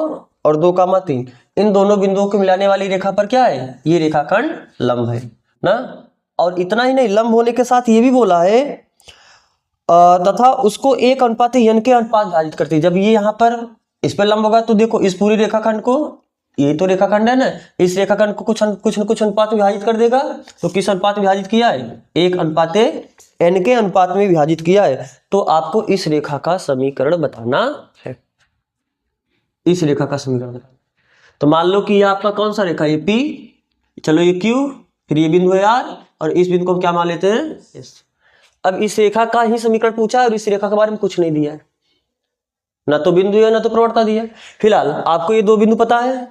और 2,3, इन दोनों बिंदुओं को मिलाने वाली रेखा पर क्या है, ये रेखा खंड लंब है ना। और इतना ही नहीं, लंब होने के साथ ये भी बोला है तथा उसको 1:n के अनुपात विभाजित करती है। जब ये यहाँ पर इस पर लंब होगा तो देखो इस पूरी रेखाखंड को, ये तो रेखाखंड है ना, इस रेखाखंड को कुछ न कुछ अनुपात में विभाजित कर देगा। तो किस अनुपात में विभाजित किया है, 1:n के अनुपात में विभाजित किया है। तो आपको इस रेखा का समीकरण बताना है, इस रेखा का समीकरण बताना। तो मान लो कि ये आपका कौन सा रेखा, ये P, चलो ये Q, फिर ये बिंदु है R, और इस बिंदु को हम क्या मान लेते हैं S। अब इस रेखा का ही समीकरण पूछा है और इस रेखा के बारे में कुछ नहीं दिया है, ना तो बिंदु है ना तो प्रवणता दिया है। फिलहाल आपको ये दो बिंदु पता है,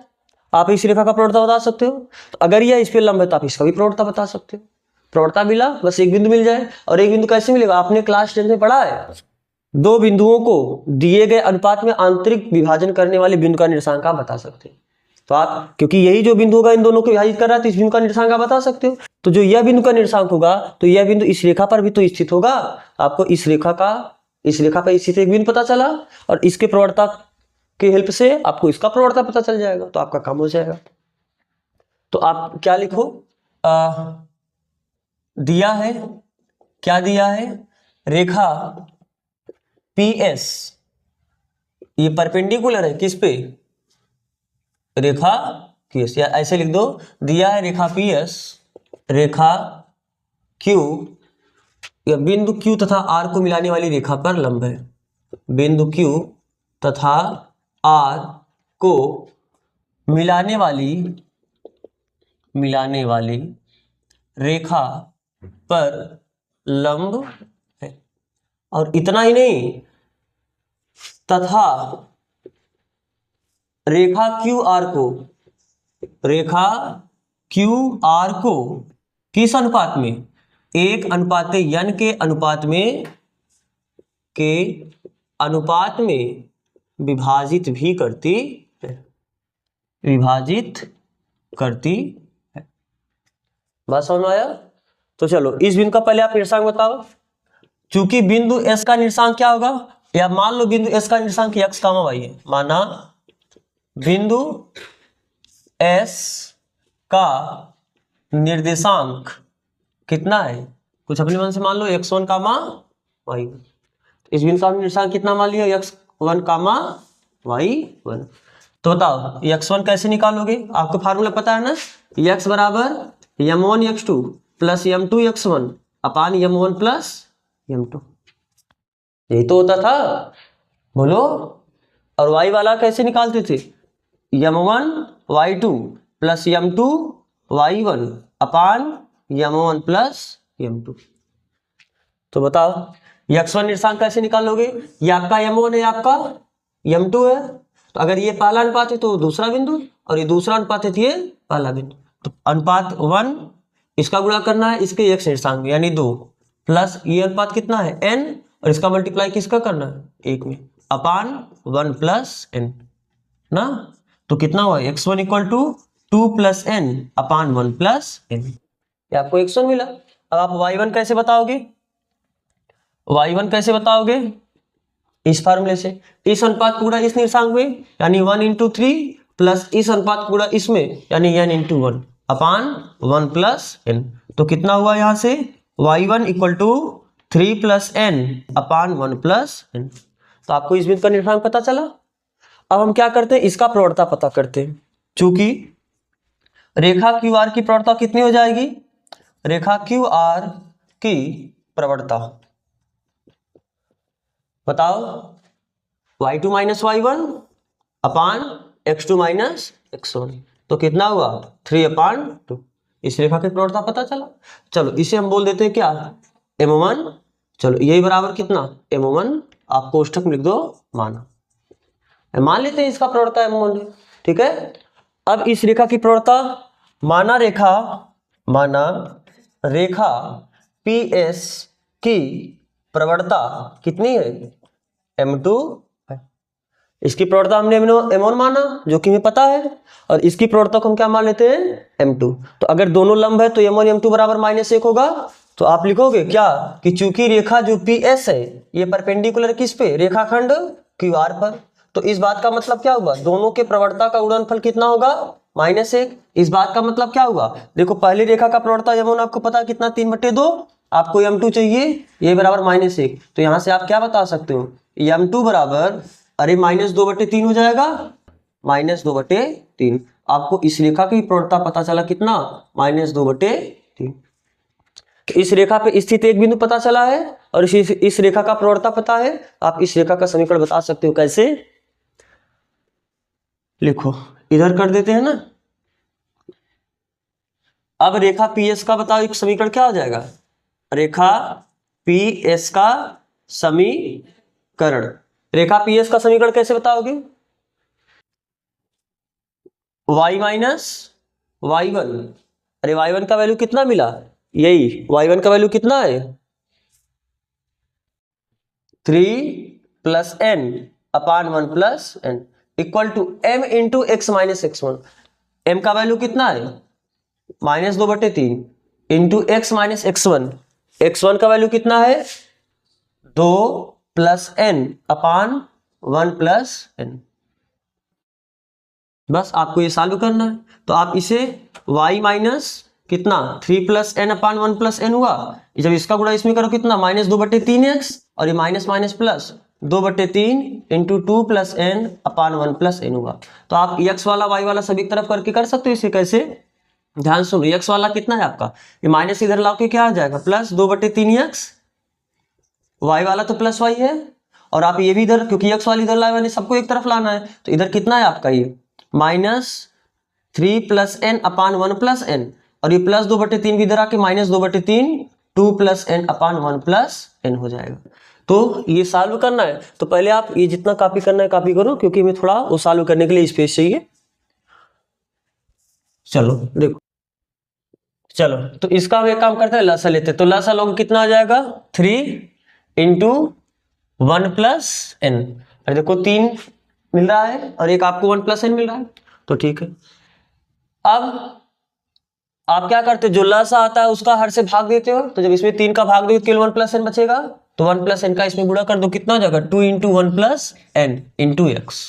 आप इस रेखा का प्रवणता बता सकते हो। तो अगर यह इस पे लंब है तो आप इसका भी प्रवणता बता सकते हो। प्रवणता मिला, बस एक बिंदु मिल जाए। और एक बिंदु कैसे मिलेगा, आपने क्लास 10 में पढ़ा है, दो बिंदुओं को दिए गए अनुपात में आंतरिक विभाजन करने वाले बिंदु का निर्देशांक आप बता सकते हैं। तो आप, क्योंकि यही जो बिंदु होगा इन दोनों को विभाजित कर रहा है, तो इस बिंदु का निर्देशांक आप बता सकते हो। तो जो यह बिंदु का निर्देशांक होगा तो यह बिंदु इस रेखा पर भी तो स्थित होगा। आपको इस रेखा पर स्थित एक बिंदु पता चला और इसके प्रवणता की हेल्प से आपको इसका प्रवणता पता चल जाएगा, तो आपका काम हो जाएगा। तो आप क्या लिखो, दिया है, क्या दिया है, रेखा PS ये परपेंडिकुलर है किस पे, रेखा PS, या ऐसे लिख दो, दिया है रेखा PS रेखा Q या बिंदु Q तथा R को मिलाने वाली रेखा पर लंब है। बिंदु Q तथा R को मिलाने वाली रेखा पर लंब है। और इतना ही नहीं, तथा रेखा क्यू आर को किस अनुपात में, 1:n के अनुपात में विभाजित भी करती है, बात समझ में आया? तो चलो इस बिंदु का पहले आप निर्देशांक बताओ। चूंकि बिंदु S का निर्देशांक क्या होगा, या मान लो बिंदु S का निर्देशांक x, y है, माना बिंदु S का निर्देशांक कितना है, कुछ अपने मन से मान लो x1, y1। इस बिंदु का निर्देशांक कितना मान लिया, x1, y1। तो बताओ x1 कैसे निकालोगे, आपको फार्मूला पता है ना, x बराबर m1 x2 plus m2 x1 अपान m1 प्लस m2, यही तो होता था, बोलो। और y वाला कैसे निकालते थे, m1 y2 plus m2 y1 अपान m1 प्लस m2। तो बताओ x1 निर्देशांक कैसे निकालोगे, ये आपका m1 है, आपका m2 है, तो अगर ये पहला अनुपात है तो दूसरा बिंदु, और ये दूसरा अनुपात है तो ये पहला बिंदु। तो अनुपात 1 इसका गुणा करना है इसके x निर्देशांक यानी 2, प्लस ये अनुपात कितना है n, और इसका मल्टीप्लाई किसका करना है 1 में, अपान 1 प्लस n ना। तो कितना हुआ x1 equal to 2 plus n upon 1 plus n, ये आपको x1 मिला। अब आप y1 कैसे बताओगे, इस फार्मूले से, इस अनुपात पूरा इस निर्देशांक में यानी 1/3 प्लस इस अनुपात पूरा इसमें यानी n/1 अपान 1 प्लस n। तो कितना हुआ यहां से y1 equal to 3 plus n upon 1 plus n। तो आपको इस बिंदु का निर्देशांक पता चला। अब हम क्या करते हैं, इसका प्रवणता पता करते हैं। चूंकि रेखा क्यू आर की प्रवणता कितनी हो जाएगी, रेखा क्यू आर की प्रवणता बताओ y2 minus y1 upon x2 minus x1, तो कितना हुआ 3/2। इस रेखा की प्रवणता पता चला। चलो इसे हम बोल देते हैं क्या, m1। चलो यही बराबर कितना m1, आप कोष्ठक में लिख दो माना, मान लेते हैं इसका प्रवणता m1 है, ठीक है। अब इस रेखा की प्रवणता, माना रेखा PS की प्रवणता कितनी है m2 है। इसकी प्रवणता हमने m1 माना जो कि हमें पता है, और इसकी प्रवणता को हम क्या मान लेते हैं m2। तो अगर दोनों लंब है तो m1 m2 बराबर -1 होगा। तो आप लिखोगे क्या कि चूंकि रेखा जो PS है ये परपेंडिकुलर किस पे, रेखाखंड QR पर, तो इस बात का मतलब क्या हुआ, दोनों के प्रवणता का गुणनफल कितना होगा -1। इस बात का मतलब क्या हुआ, देखो पहली रेखा का प्रवणता m1 आपको पता है कितना 3/2, आपको m2 चाहिए, ये बराबर -1। तो यहां से आप क्या बता सकते हो, m2 बराबर अरे -2/3 हो जाएगा, -2/3। आपको इस रेखा की प्रवणता पता चला कितना -2/3। इस रेखा पे स्थित एक बिंदु पता चला है और इस रेखा का प्रवणता पता है। आप इस रेखा का समीकरण बता सकते हो, कैसे लिखो, इधर कर देते हैं ना। अब रेखा PS का बताओ एक समीकरण क्या हो जाएगा, रेखा PS का समीकरण, रेखा PS का समीकरण कैसे बताओगे, y माइनस y1, अरे y1 का वैल्यू कितना मिला, यही y1 का वैल्यू कितना है 3 plus n upon 1 plus n equal to m into x minus x1। m का वैल्यू कितना है -2/3 into x minus x1, x1 का वैल्यू कितना है 2 plus n upon 1 plus n। बस आपको ये सॉल्व करना है। तो आप इसे y माइनस कितना 3 plus n upon 1 plus n हुआ, जब इसका गुणा इसमें करो कितना -2/3x, और ये minus minus plus 2/3 into 2 plus n upon 1 plus n हुआ। तो आप x वाला y वाला सभी तरफ करके कर सकते हो। इसे कैसे, ध्यान सुनो, x वाला कितना है आपका, ये माइनस इधर लाओ के क्या आ जाएगा +2/3x, y वाला तो प्लस y है, और आप ये भी इधर, क्योंकि x वाला इधर लाए मैंने, सबको एक तरफ लाना है, तो इधर कितना है आपका ये -3 plus n upon 1 plus n, और ये +2/3 भी इधर आके -2/3 2 plus n upon 1 plus n हो जाएगा। तो ये सॉल्व करना है तो पहले आप ये जितना कॉपी करना है कॉपी करो, क्योंकि हमें थोड़ा वो सॉल्व करने के लिए स्पेस चाहिए। चलो देखो, चलो तो इसका हम एक काम करते हैं, लसा लेते हैं। तो लसा लोग कितना आ जाएगा, 3 इंटू 1+n। अरे देखो 3 मिल रहा है और एक आपको 1+n मिल रहा है, तो ठीक है। अब आप क्या करते हो, जो लसा आता है उसका हर से भाग देते हो। तो जब इसमें 3 का भाग दोगे केवल 1+n बचेगा, तो 1+n का इसमें गुणा कर दो, कितना हो जाएगा 2 into 1+n into x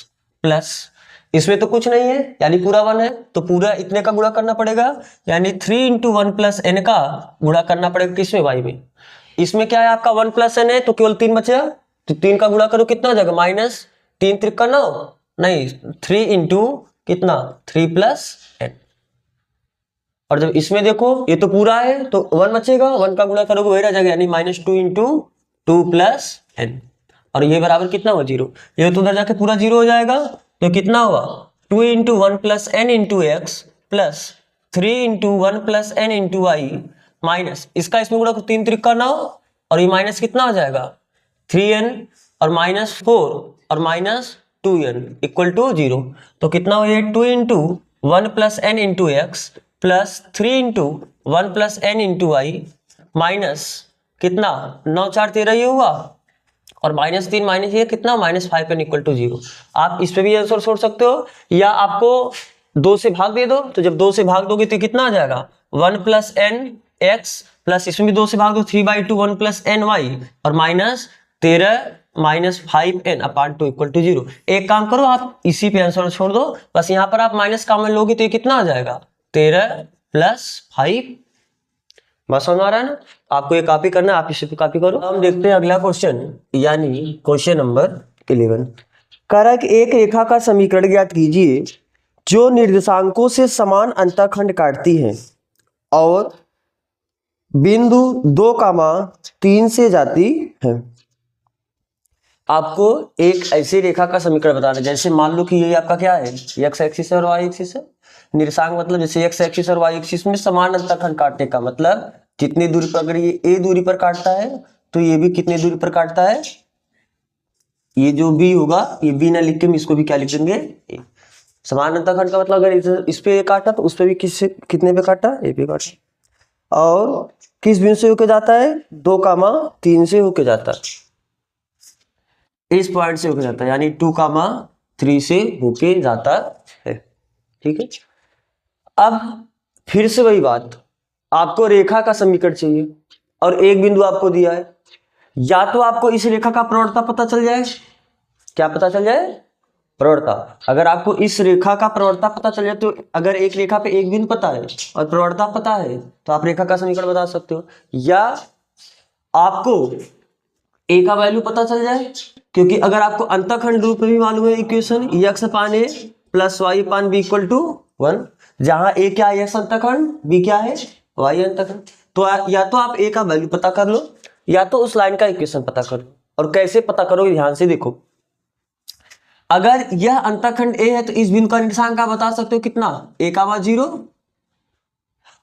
plus, इसमें तो कुछ नहीं है यानी पूरा 1 है, तो पूरा इतने का गुणा करना पड़ेगा, यानी 3 इंटू 1+n का गुणा करना पड़ेगा किसमें, y में। इसमें क्या है आपका 1+n है तो केवल 3 बचेगा, तो 3 का गुणा करो कितना हो जाएगा, -3×3 9, नहीं 3 इंटू कितना 3+n। और जब इसमें देखो ये तो पूरा है तो 1 बचेगा, 1 का गुणा करोगे वही रह जाएगा, यानी -2 इंटू 2+n। और ये बराबर कितना हुआ 0, ये तो उधर जाके पूरा 0 हो जाएगा, तो कितना हुआ 2 into 1+n into x plus 3 into 1+n into y minus इसका इसमें गुणा 3×3 9, और ये माइनस कितना हो जाएगा 3n और -4 और -2n इक्वल टू 0। तो कितना हो ये 2 into 1+n into x plus 3 into 1+n into y minus कितना 9 4 13 ये हुआ, और -3 माइनस ये कितना -5n इक्वल टू 0। आप इस पे भी आंसर छोड़ सकते हो, या आपको 2 से भाग दे दो, तो जब 2 से भाग दोगे तो कितना आ जाएगा 1+n x प्लस इसमें भी 2 से भाग दो 3/2 1+n y और -13 -5n अपान 2 इक्वल टू 0। एक काम करो आप इसी पे आंसर छोड़ दो, बस यहाँ पर आप माइनस कॉमन लोगे तो ये कितना आ जाएगा 13 + 5। बस समझ आ रहा है ना, आपको ये कॉपी करना है, आप इसे पे कॉपी करो। हम देखते हैं अगला क्वेश्चन, यानी क्वेश्चन नंबर 11। कह रहा है कि एक रेखा का समीकरण ज्ञात कीजिए जो निर्देशांकों से समान अंतःखंड काटती है और बिंदु 2,3 से जाती है। आपको एक ऐसी रेखा का समीकरण बताना है, जैसे मान लो कि ये आपका क्या है, x एक्सिस और y एक्सिस है। निर्देशांक मतलब जैसे x एक्सिस और y एक्सिस में समान अंतःखंड काटने का मतलब कितनी दूरी पर, अगर ये a दूरी पर काटता है तो ये भी कितनी दूरी पर काटता है, ये जो b होगा ये b ना लिख के हम इसको भी क्या लिख देंगे a। समान अंतःखंड का मतलब अगर इस पे काटा तो उस पे भी कितने पे काटा, a पे काटा। और किस बिंदु से होके जाता है 2,3 से होके जाता है, इस पॉइंट से होके जाता है, यानी 2,3 से होके जाता है। ठीक है, अब फिर से वही बात, आपको रेखा का समीकरण चाहिए और एक बिंदु आपको दिया है, या तो आपको इस रेखा का प्रवणता पता चल जाए, क्या पता चल जाए, प्रवणता। अगर आपको इस रेखा का प्रवणता पता चल जाए, तो अगर एक रेखा पे एक बिंदु पता है और प्रवणता पता है तो आप रेखा का समीकरण बता सकते हो, या आपको ए का वैल्यू पता चल जाए, क्योंकि अगर आपको अंतःखंड रूप में भी मालूम है equation x upon a plus y upon b equal to 1, जहां a क्या है x अंतःखंड, b क्या है y अंतःखंड। तो या तो आप a का वैल्यू पता कर लो, या तो उस लाइन का इक्वेशन पता कर लो। और कैसे पता करोगे, ध्यान से देखो, अगर यह अंतःखंड a है तो इस बिंदु का निर्देशांक आप बता सकते हो कितना, a का 0,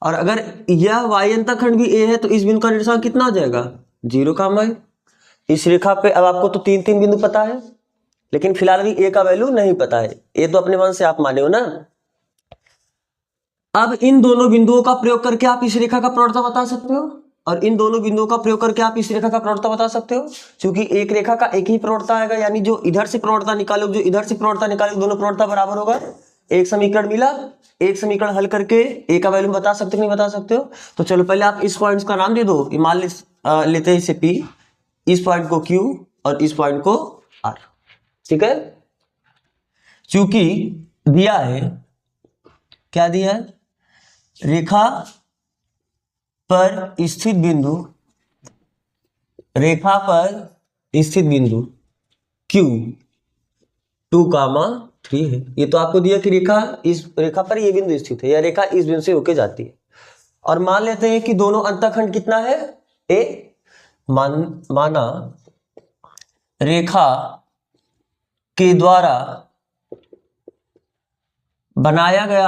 और अगर यह y अंतःखंड भी a है तो इस बिंदु का निर्देशांक कितना हो जाएगा 0, इस रेखा पे। अब आपको तो 3 बिंदु पता है, लेकिन फिलहाल अभी ए का वैल्यू नहीं पता है, ए तो अपने मन से आप माने हो ना। अब इन दोनों बिंदुओं का प्रयोग करके आप इस रेखा का प्रवणता बता सकते हो, और इन दोनों बिंदुओं का प्रयोग करके आप इस रेखा का प्रवणता बता सकते हो, क्योंकि एक रेखा का एक ही प्रवणता आएगा, यानी जो इधर से प्रवणता निकालो जो इधर से प्रवणता निकालो, दोनों प्रवणता बराबर होगा। एक समीकरण मिला, एक समीकरण हल करके ए का वैल्यू बता सकते हो नहीं बता सकते हो। तो चलो पहले आप इस पॉइंट का नाम दे दो, मान लेते हैं इसे P, इस पॉइंट को Q और इस पॉइंट को R। ठीक है, चूंकि दिया है, क्या दिया है, रेखा पर स्थित बिंदु, रेखा पर स्थित बिंदु Q 2,3 है। ये तो आपको दिया कि रेखा, इस रेखा पर ये बिंदु स्थित है, या रेखा इस बिंदु से होके जाती है। और मान लेते हैं कि दोनों अंतःखंड कितना है a, माना रेखा के द्वारा बनाया गया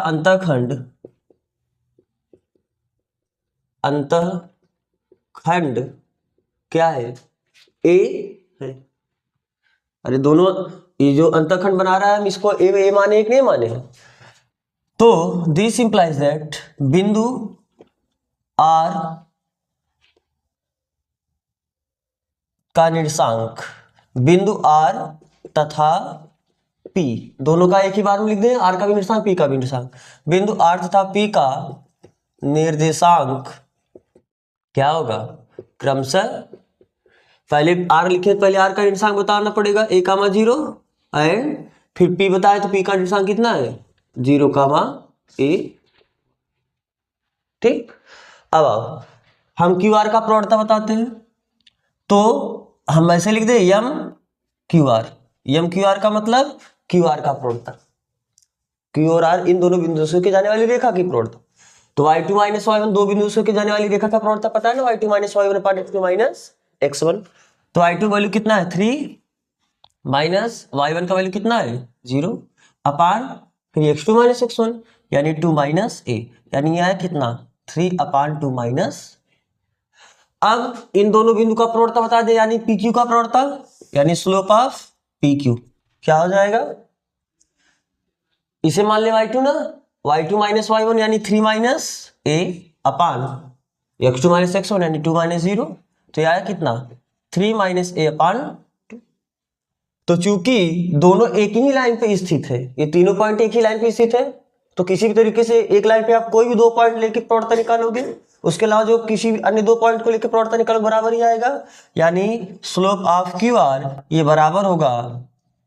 अंतःखंड क्या है a, है। अरे दोनों ये जो अंतःखंड बना रहा है हम इसको ए माने एक नहीं माने। तो दिस इंप्लाइज दैट बिंदु आर का निर्देशांक बिंदु आर तथा पी दोनों का एक ही बार में लिख दें, आर का भी निर्देशांक पी का भी निर्देशांक। बिंदु आर तथा पी का निर्देशांक क्या होगा, क्रमशः पहले आर लिखे, पहले आर का निर्देशांक बताना पड़ेगा ए कामा 0 एंड फिर पी बताए तो पी का निर्देशांक कितना है 0 कामा ए। ठीक, अब आओ हम क्यू आर का प्रवणता बताते हैं। तो हम ऐसे लिख दे यम क्यू आर का मतलब क्यू आर का प्रवणता, क्यू और आर इन दोनों बिंदुओं से जाने वाली रेखा की प्रवणता। तो y2 माइनस y1 दो बिंदुओं से जाने वाली रेखा का प्रवणता पता है ना, y2 minus y1 upon x2 minus x1। तो y2 वैल्यू कितना है 3 माइनस y1 का वैल्यू कितना है 0 अपान फिर x2 माइनस x1 यानी 2 माइनस a, यानी यह है कितना 3 अपान 2 माइनस। अब इन दोनों बिंदु का प्रवणता बता दे, यानी PQ का प्रवणता यानी स्लोप ऑफ PQ क्या हो जाएगा, इसे मान ले y2 ना, y2 माइनस y1 यानी 3 minus a upon x2 minus x1 यानी 2 माइनस 0। तो यह है कितना 3 माइनस a अपान 2। तो चूंकि दोनों एक ही लाइन पे स्थित है, ये तीनों पॉइंट एक ही लाइन पे स्थित है, तो किसी भी तरीके से एक लाइन पे आप कोई भी दो पॉइंट लेके प्रवणता निकालोगे, उसके अलावा जो किसी अन्य दो पॉइंट को लेकर प्रवणता निकालो बराबर ही आएगा। यानी स्लोप ऑफ क्यू आर ये बराबर होगा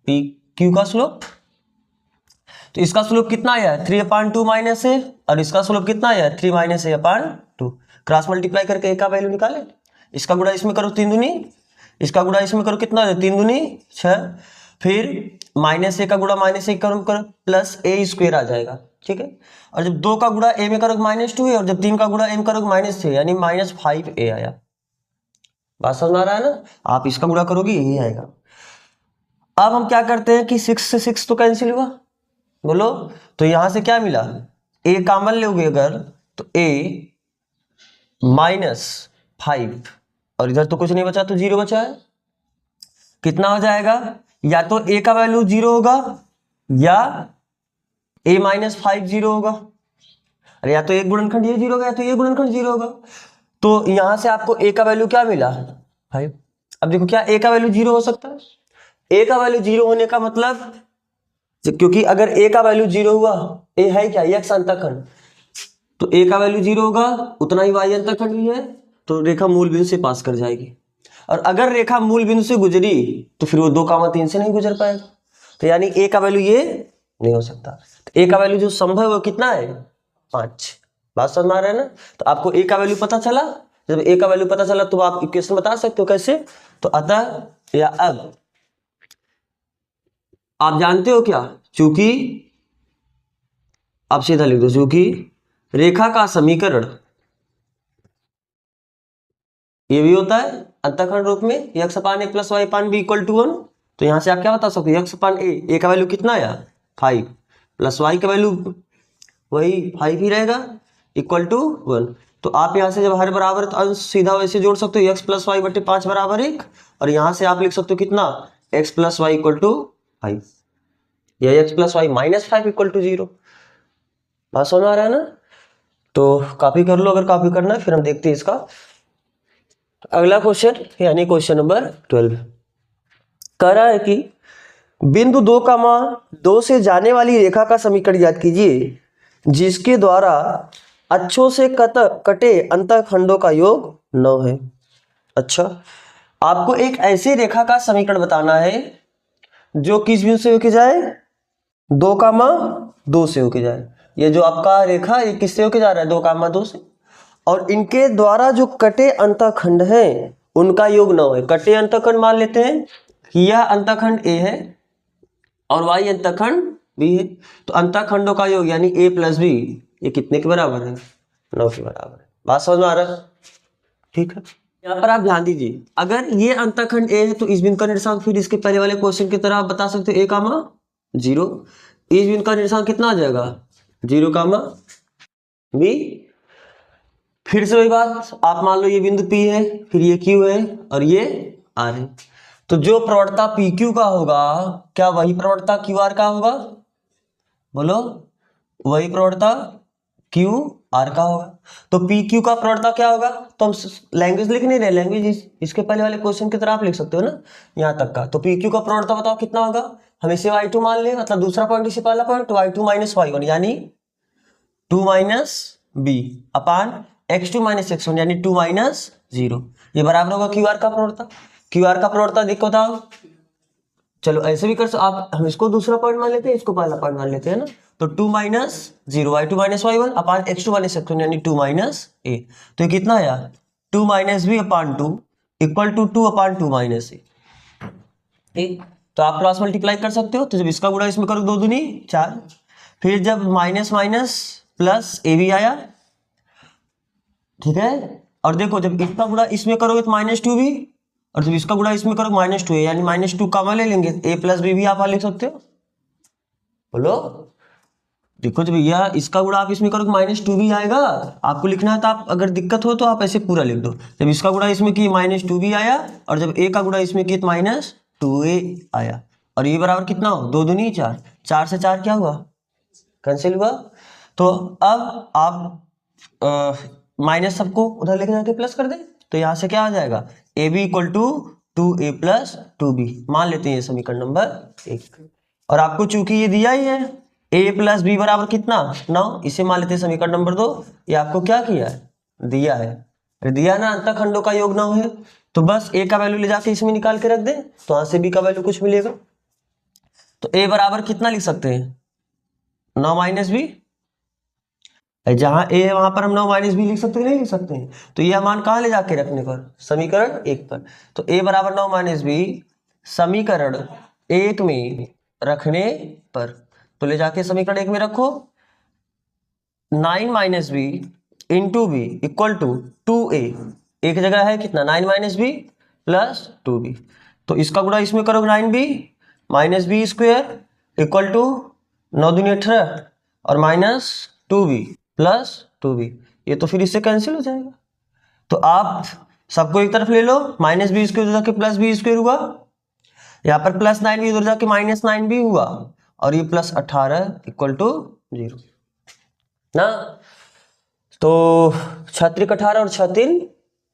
पी क्यू का स्लोप। तो इसका स्लोप कितना आया 3 अपान 2 माइनस ए और इसका स्लोप कितना आया 3 माइनस ए अपान 2। क्रॉस मल्टीप्लाई करके ए का वैल्यू निकाले, इसका गुणा इसमें करो 3 दूनी, इसका गुणा इसमें करो कितना है 3 दूनी 6, फिर माइनस ए का गुणा माइनस ए करो प्लस ए स्क्वायर आ जाएगा। ठीक है, और जब 2 का गुणा ए में करोगे माइनस 2 है और जब 3 का गुणा ए में करोगे माइनस 3 यानी माइनस 5 ए आया। बात समझ आ रहा है ना, आप इसका गुणा करोगे यही आएगा। अब हम क्या करते हैं कि 6 से 6 तो कैंसिल हुआ, बोलो तो यहां से क्या मिला a कॉमन लोगे अगर तो a माइनस 5 और इधर तो कुछ नहीं बचा तो 0 बचा है, कितना हो जाएगा या तो a का वैल्यू 0 होगा या a माइनस 5 0 होगा, अरे या तो एक गुणनखंड ये 0 होगा या तो ये गुणनखंड 0 होगा। तो यहां से आपको a का वैल्यू क्या मिला 5। अब देखो क्या a का वैल्यू 0 हो सकता है, a का वैल्यू 0 होने का मतलब क्योंकि अगर a का वैल्यू 0 हुआ, a है क्या x अंतःखंड, तो a का वैल्यू 0 होगा उतना ही y अंतःखंड भी है, तो रेखा मूल बिंदु से पास कर जाएगी। और अगर रेखा मूल बिंदु से गुजरी तो फिर वो 2,3 से नहीं गुजर पाएगा, तो यानी a का वैल्यू ये नहीं हो सकता। तो a का वैल्यू जो संभव है कितना है 5। बात समझ में आ रहा है ना, तो आपको a का वैल्यू पता चला, जब a का वैल्यू पता चला तो आप इक्वेशन बता सकते हो कैसे, तो अतः या अब आप जानते हो क्या, चूंकि आप सीधा लिख दो चूंकि रेखा का समीकरण ये भी होता है अंतःखंड रूप में x upon a plus y upon b equal to 1। तो यहां से आप क्या बता सकते हो x अपान a का वैल्यू कितना आया 5 प्लस y का वैल्यू वही 5 ही रहेगा इक्वल टू 1। तो आप यहां से जब हर बराबर तो अंश सीधा वैसे जोड़ सकते हो x प्लस वाई बटे 5 बराबर 1, और यहां से आप लिख सकते हो कितना x plus y equal to 5 या x plus y minus 5 equal to 0। बात समझ आ रहा है ना, तो कॉपी कर लो अगर कॉपी करना है, फिर हम देखते हैं इसका अगला क्वेश्चन यानी क्वेश्चन नंबर 12। कह रहा है कि बिंदु 2,2 से जाने वाली रेखा का समीकरण याद कीजिए जिसके द्वारा अक्षों से कटे अंतःखंडों का योग 9 है। अच्छा, आपको एक ऐसी रेखा का समीकरण बताना है जो किस बिंदु से होके जाए 2,2 से होके जाए। ये जो आपका रेखा ये किससे होके जा रहा है 2,2 से, और इनके द्वारा जो कटे अंतःखंड हैं उनका योग 9 है। कटे अंतःखंड मान लेते हैं कि यह अंतःखंड A है और y अंतःखंड B है, तो अंतःखंडों का योग यानी A प्लस B ये कितने के बराबर है 9 के बराबर है। बात समझ में आ रहा है, ठीक है। यहाँ पर आप ध्यान दीजिए, अगर ये अंतःखंड A है तो इस बिंदु का निर्देशांक फिर इसके पहले वाले क्वेश्चन की तरह आप बता सकते हो a, 0। इस बिंदु का निर्देशांक कितना आ जाएगा 0, b। फिर से वही बात, आप मान लो ये बिंदु P है, फिर ये Q है और ये R है, तो जो प्रवणता पी क्यू का होगा क्या वही प्रवणता क्यू आर का होगा? बोलो, वही प्रवणता क्यू आर का होगा। तो पी क्यू का प्रवणता क्या होगा? तो हम लैंग्वेज लिख नहीं रहे, लैंग्वेज इसके पहले वाले क्वेश्चन की तरह आप लिख सकते हो ना, यहाँ तक का। तो पी क्यू का प्रवणता बताओ कितना होगा? हम इसे y2 मान ले, मतलब दूसरा पॉइंट इसे पहला पॉइंट y2 माइनस y1 यानी 2 माइनस बी अपान x2 माइनस x1 यानी 2 माइनस 0। ये बराबर होगा क्यू आर का प्रवणता। क्यू आर का प्रवणता देखो बताओ। चलो ऐसे भी कर सकते आप, हम इसको दूसरा पॉइंट मान लेते हैं, इसको पहला पॉइंट मान लेते हैं ना। तो 2 minus 0 y2 minus y1 upon x2 minus x1 यानी 2 माइनस a। तो ये कितना आया? 2 minus b upon 2 equal to 2 upon 2 minus a। ठीक, तो आप क्रॉस मल्टीप्लाई कर सकते हो। तो जब इसका गुणा इसमें करो 2 दूनी 4, फिर जब माइनस माइनस प्लस ए भी आया, ठीक है। और देखो जब इसका गुणा इसमें करोगे तो -2 भी, और जब इसका गुणा इसमें करोगे -2 यानी -2 कॉमन ले लेंगे, a प्लस बी भी आप लिख सकते हो। बोलो, देखो जब यह इसका गुणा आप इसमें करोगे -2 भी आएगा। आपको लिखना है तो आप अगर दिक्कत हो तो आप ऐसे पूरा लिख दो। जब इसका गुणा इसमें की -2 भी आया, और जब a का गुणा इसमें की तो -2a आया। और ये बराबर कितना हो? 2 दूनी 4, 4 से 4 क्या हुआ? कैंसिल हुआ। तो अब आप माइनस सबको उधर लेके जाके प्लस कर दे, तो यहाँ से क्या आ जाएगा? A b equal to 2a plus 2b। मान लेते हैं ये समीकरण नंबर 1। और आपको चूंकि ये दिया ही है a प्लस बी बराबर कितना 9, इसे मान लेते हैं समीकरण नंबर 2। ये आपको क्या किया है? दिया है। दिया ना, अंतःखंडों का योग 9 है, तो बस a का वैल्यू ले जाके इसमें निकाल के रख दे, तो यहाँ से b का वैल्यू कुछ मिलेगा। तो a बराबर कितना लिख सकते हैं? 9 माइनस बी। जहां ए है वहां पर हम 9 माइनस बी लिख सकते हैं, नहीं लिख सकते हैं? तो यह मान कहां ले जाके रखने पर? समीकरण 1 पर। तो ए बराबर 9 माइनस बी समीकरण 1 में रखने पर, तो ले जाके समीकरण 1 में रखो। 9 minus b into b equal to 2a। एक जगह है कितना? 9 माइनस बी प्लस 2b। तो इसका गुणा इसमें करोगे 9b minus b square equal to 9 दूनी 18 और माइनस 2b प्लस 2b। ये तो फिर इससे कैंसिल हो जाएगा। तो आप सबको एक तरफ ले लो, माइनस बी स्क्वायर उधर जाके प्लस बी स्क्वायर हुआ, यहाँ पर प्लस 9b उधर जाके माइनस 9b हुआ, और ये प्लस 18 इक्वल टू 0 ना। तो 6 18 और 6 3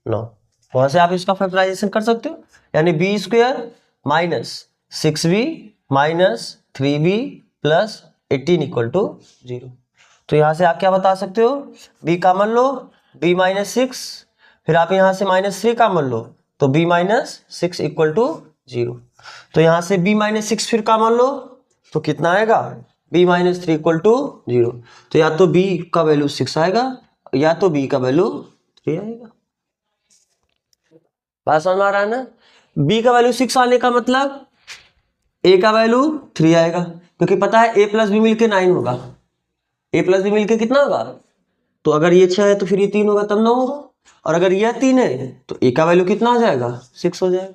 9, वहां से आप इसका फैक्टराइजेशन कर सकते हो, यानी b square minus 6b minus 3b plus 18 equal to 0। तो यहाँ से आप क्या बता सकते हो? b कॉमन लो, b माइनस 6, फिर आप यहाँ से -3 कॉमन लो, तो b माइनस 6 इक्वल टू 0। तो यहाँ से b माइनस 6 फिर कॉमन लो, तो कितना आएगा? b minus 3 equal to 0। तो या तो b का वैल्यू 6 आएगा या तो b का वैल्यू 3 आएगा। बात समझ में आ रहा है ना? b का वैल्यू 6 आने का मतलब a का वैल्यू 3 आएगा, क्योंकि पता है a प्लस बी मिलके 9 होगा। a प्लस बी मिलके कितना होगा? तो अगर ये 6 है तो फिर ये 3 होगा तब 9 होगा, और अगर यह 3 है तो a का वैल्यू कितना हो जाएगा? 6 हो जाएगा।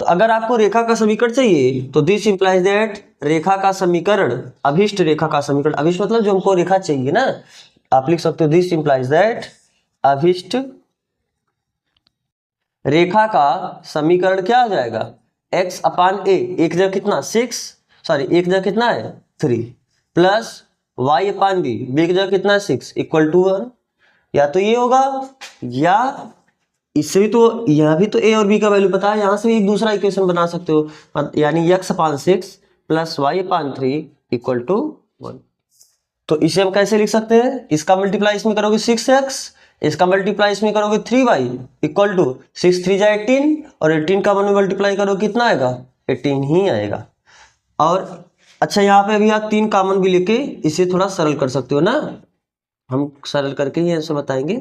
तो अगर आपको रेखा का समीकरण चाहिए तो दिस इंप्लाइज दैट रेखा का समीकरण, अभिष्ट रेखा का समीकरण, अभिष्ट मतलब जो हमको रेखा चाहिए ना, आप लिख सकते हो दिस इंप्लाइज दैट अभिष्ट रेखा का समीकरण क्या हो जाएगा? x अपान a, एक जगह कितना 6, सॉरी एक जगह कितना है 3, plus y upon b, b की जगह कितना 6 इक्वल टू 1। या तो ये होगा, या इससे भी, तो यहाँ भी तो a और b का वैल्यू पता है, यहाँ से भी एक दूसरा इक्वेशन बना सकते हो, यानी x upon 6 plus y upon 3 equal to 1। तो इसे हम कैसे लिख सकते हैं? इसका मल्टीप्लाई इसमें करोगे 6x, इसका मल्टीप्लाई इसमें करोगे 3y इक्वल टू 6 3 जा 18, और 18 का वन में मल्टीप्लाई करोगे कितना आएगा? 18 ही आएगा। और अच्छा यहाँ पे अभी आप 3 कॉमन भी लेके इसे थोड़ा सरल कर सकते हो ना, हम सरल करके ही आंसर बताएंगे।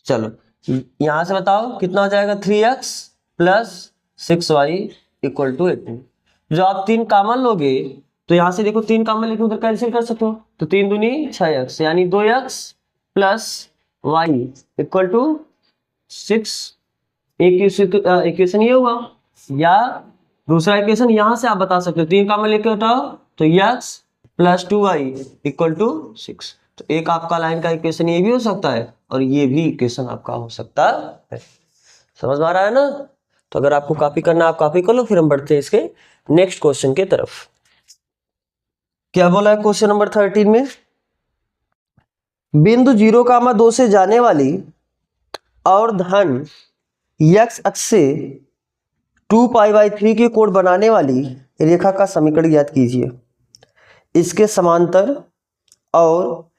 चलो यहां से बताओ कितना हो जाएगा? 3x plus 6y equal to 18। जो आप 3 कॉमन लोगे तो यहां से देखो 3 कॉमन लेके उधर कैंसिल कर सकते हो, तो 3 दूनी 6x यानी 2x plus y equal to 6। एक इक्वेशन ये हुआ, या दूसरा इक्वेशन यहां से आप बता सकते हो, 3 कॉमन लेके उठाओ तो x plus 2y equal to 6। तो एक आपका लाइन का इक्वेशन ये भी हो सकता है और ये भी इक्वेशन आपका हो सकता है। समझ में आ रहा है ना? तो अगर आपको कॉपी करना आप कॉपी कर लो, फिर हम बढ़ते हैं इसके नेक्स्ट क्वेश्चन के तरफ। क्या बोला है क्वेश्चन नंबर 13 में? बिंदु 0,2 से जाने वाली और धन x अक्ष से 2π/3 के कोण बनाने वाली रेखा का समीकरण ज्ञात कीजिए। इसके समांतर और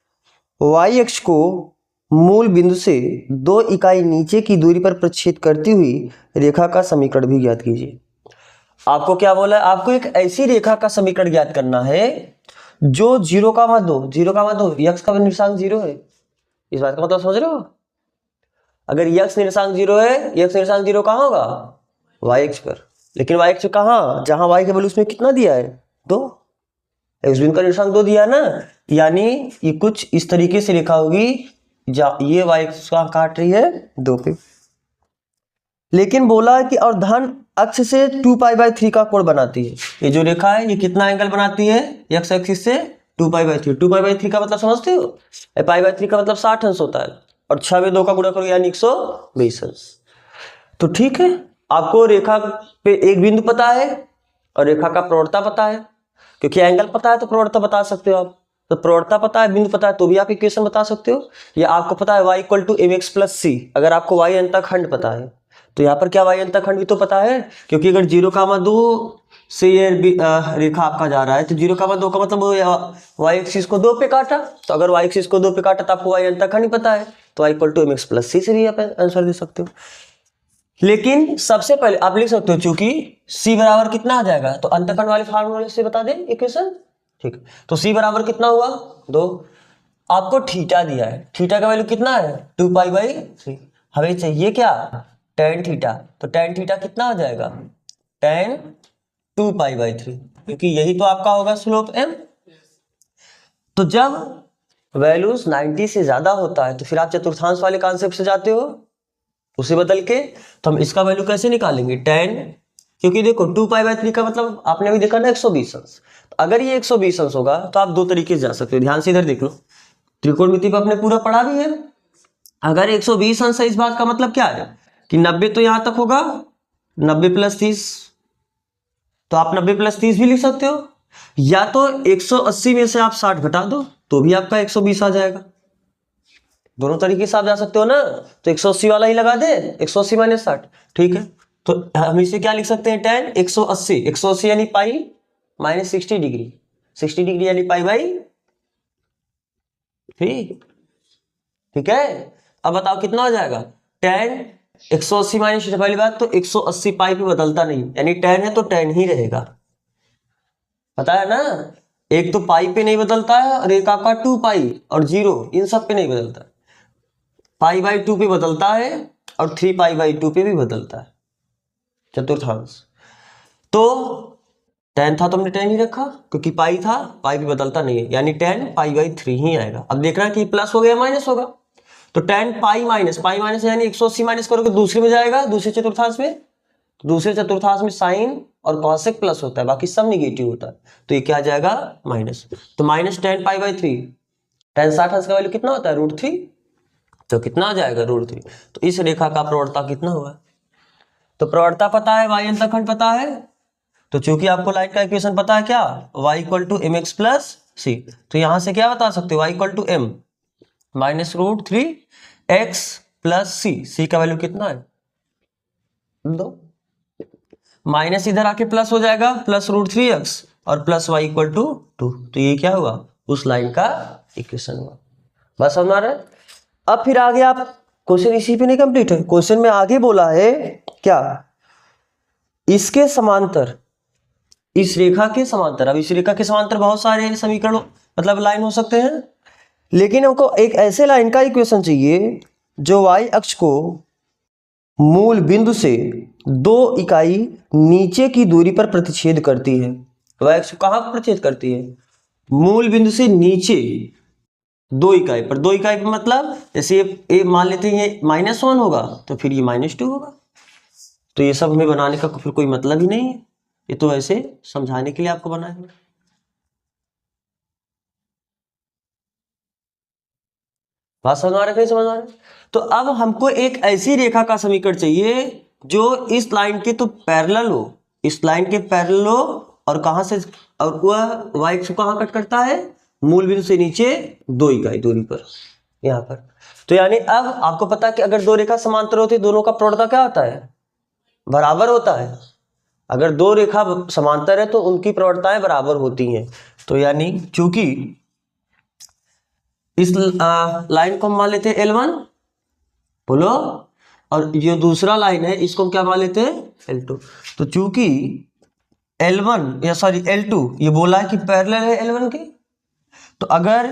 y अक्ष को मूल बिंदु से 2 इकाई नीचे की दूरी पर प्रक्षेप करती हुई रेखा का समीकरण भी ज्ञात कीजिए। आपको क्या बोला है? आपको एक ऐसी रेखा का समीकरण ज्ञात करना है जो 0,2 यक्स का निर्देशांक 0 है। इस बात का मतलब समझ रहे हो? अगर यक्स निर्देशांक 0 है, यक्स निर्देशांक 0 कहां होगा? y अक्ष पर। लेकिन y अक्ष कहां? जहां y के वैल्यू उसमें कितना दिया है? 2। एक्स बिंदु का निर्देशांक 2 दिया ना, यानी ये कुछ इस तरीके से रेखा होगी, ये y अक्ष कहां काट रही है? 2 पे। लेकिन बोला कि और धन अक्ष से 2π/3 का कोण बनाती है। ये जो रेखा है ये कितना एंगल बनाती है? x एक्सिस से 2π/3। 2π/3 का मतलब समझते हो? π/3 का मतलब 60 अंश होता है, और 6 में 2 का गुणा करो यानी 120 अंश। तो ठीक है, आपको रेखा पे एक बिंदु पता है और रेखा का प्रवणता पता है, क्योंकि एंगल पता है तो प्रवणता बता सकते हो आप। तो प्रवणता पता है, बिंदु पता है, तो भी आप इक्वेशन बता सकते हो। या आपको पता है y = mx + c। अगर आपको y अंतःखंड पता है तो यहाँ पर क्या y अंतःखंड भी तो पता है, क्योंकि अगर 0,2 से ये रेखा आपका जा रहा है तो 0,2 का मतलब y एक्सिस को 2 पे काटा। तो अगर y एक्सिस को 2 पे काटा तो आपको y अंतःखंड ही पता है, तो y = mx + c से भी आप आंसर दे सकते हो। लेकिन सबसे पहले आप लिख सकते हो, चूंकि c बराबर कितना आ जाएगा, तो अंतःखंड वाले फार्मूले से बता दें इक्वेशन। ठीक, तो c बराबर कितना हुआ? 2। आपको थीटा दिया है, थीटा का वैल्यू कितना है? 2π/3। हमें चाहिए क्या? tan theta. तो tan थीटा कितना हो जाएगा? tan 2π/3, क्योंकि यही तो आपका होगा स्लोप m। तो जब वैल्यूज 90 से ज्यादा होता है तो फिर आप चतुर्थांश वाले कॉन्सेप्ट से जाते हो, उसे बदल के। तो हम इसका वैल्यू कैसे निकालेंगे? tan, क्योंकि देखो 2π/3 का मतलब आपने अभी देखा ना 120 अंश। तो अगर ये 120 अंश होगा तो आप दो तरीके से जा सकते हो। ध्यान से इधर देख लो, त्रिकोणमिति पर आपने पूरा पढ़ा भी है। अगर 120 अंश है, इस बात का मतलब क्या है कि 90 तो यहां तक होगा, 90 + 30, तो आप 90 + 30 भी लिख सकते हो। या तो 180 में से आप 60 घटा दो तो भी आपका 120 आ जाएगा। दोनों तरीके से आप जा सकते हो ना। तो 180 वाला ही लगा दे, 180 - 60। ठीक है, तो हम इसे क्या लिख सकते हैं? tan 180, 180 यानी पाई - 60 डिग्री, 60 डिग्री यानी π/3। ठीक है, अब बताओ कितना हो जाएगा? tan 180 - 60 वाली बात, तो 180 पाई पे बदलता नहीं, यानी tan है तो tan ही रहेगा। पता है ना, एक तो पाई पे नहीं बदलता है और एक आपका 2π और 0 इन सब पे नहीं बदलता। π/2 पे बदलता है और 3π/2 पे भी बदलता है चतुर्थांश। तो tan था तो हमने tan ही रखा, क्योंकि पाई था, पाई भी बदलता नहीं है, यानी tan π/3 ही आएगा। अब देख रहा है कि प्लस हो गया माइनस होगा, तो tan पाई माइनस यानी 180 माइनस करोगे दूसरे में जाएगा, दूसरे चतुर्थांश में। तो दूसरे चतुर्थांश में साइन और कॉसेक प्लस होता है, बाकी सब निगेटिव होता है, तो ये क्या आ जाएगा? माइनस। तो माइनस tan π/3, tan 60 अंश का वैल्यू कितना होता है? √3। तो कितना आ जाएगा? √3। तो इस रेखा का प्रवणता कितना हुआ? तो प्रवणता पता है, y अंतःखंड पता है, तो चूंकि आपको लाइन का इक्वेशन पता है क्या? y = mx + c। तो यहां से क्या बता सकते हो? y = m - √3x + c। c का वैल्यू कितना है? 2। माइनस इधर आके प्लस हो जाएगा, +√3x और प्लस y = 2। तो ये क्या हुआ? उस लाइन का इक्वेशन हुआ। बस समझ आ रहा है? अब फिर आगे आप, क्वेश्चन इसी पे नहीं कंप्लीट है, क्वेश्चन में आगे बोला है क्या? इसके समांतर, इस रेखा के समांतर। अब इस रेखा के समांतर बहुत सारे समीकरण मतलब लाइन हो सकते हैं, लेकिन हमको एक ऐसे लाइन का इक्वेशन चाहिए जो y अक्ष को मूल बिंदु से 2 इकाई नीचे की दूरी पर प्रतिच्छेद करती है। y अक्ष कहां पर प्रतिच्छेद करती है? मूल बिंदु से नीचे 2 इकाई पर। 2 इकाई पर मतलब जैसे ये मान लेते हैं ये -1 होगा तो फिर ये -2 होगा। तो ये सब हमें बनाने का फिर कोई मतलब ही नहीं है, ये तो ऐसे समझाने के लिए आपको बनाया है। बात समझ आ रही है कि नहीं समझ आ रही? तो अब हमको एक ऐसी रेखा का समीकरण चाहिए जो इस लाइन के तो पैरेलल हो, इस लाइन के पैरेलल हो, और कहां से, और वह y को कहां कट करता है, मूल बिंदु से नीचे 2 इकाई दूरी पर, यहाँ पर। तो यानी अब आपको पता है कि अगर दो रेखा समांतर होती है, दोनों का प्रोडक्ट क्या होता है, बराबर होता है। अगर दो रेखा समांतर है तो उनकी प्रवणताएं बराबर होती हैं। तो यानी चूंकि इस लाइन को हम मान लेते हैं L1, बोलो, और ये दूसरा लाइन है इसको हम क्या मान लेते हैं L2। तो चूंकि L1 या सॉरी L2 ये बोला है कि पैरेलल है L1 के, तो अगर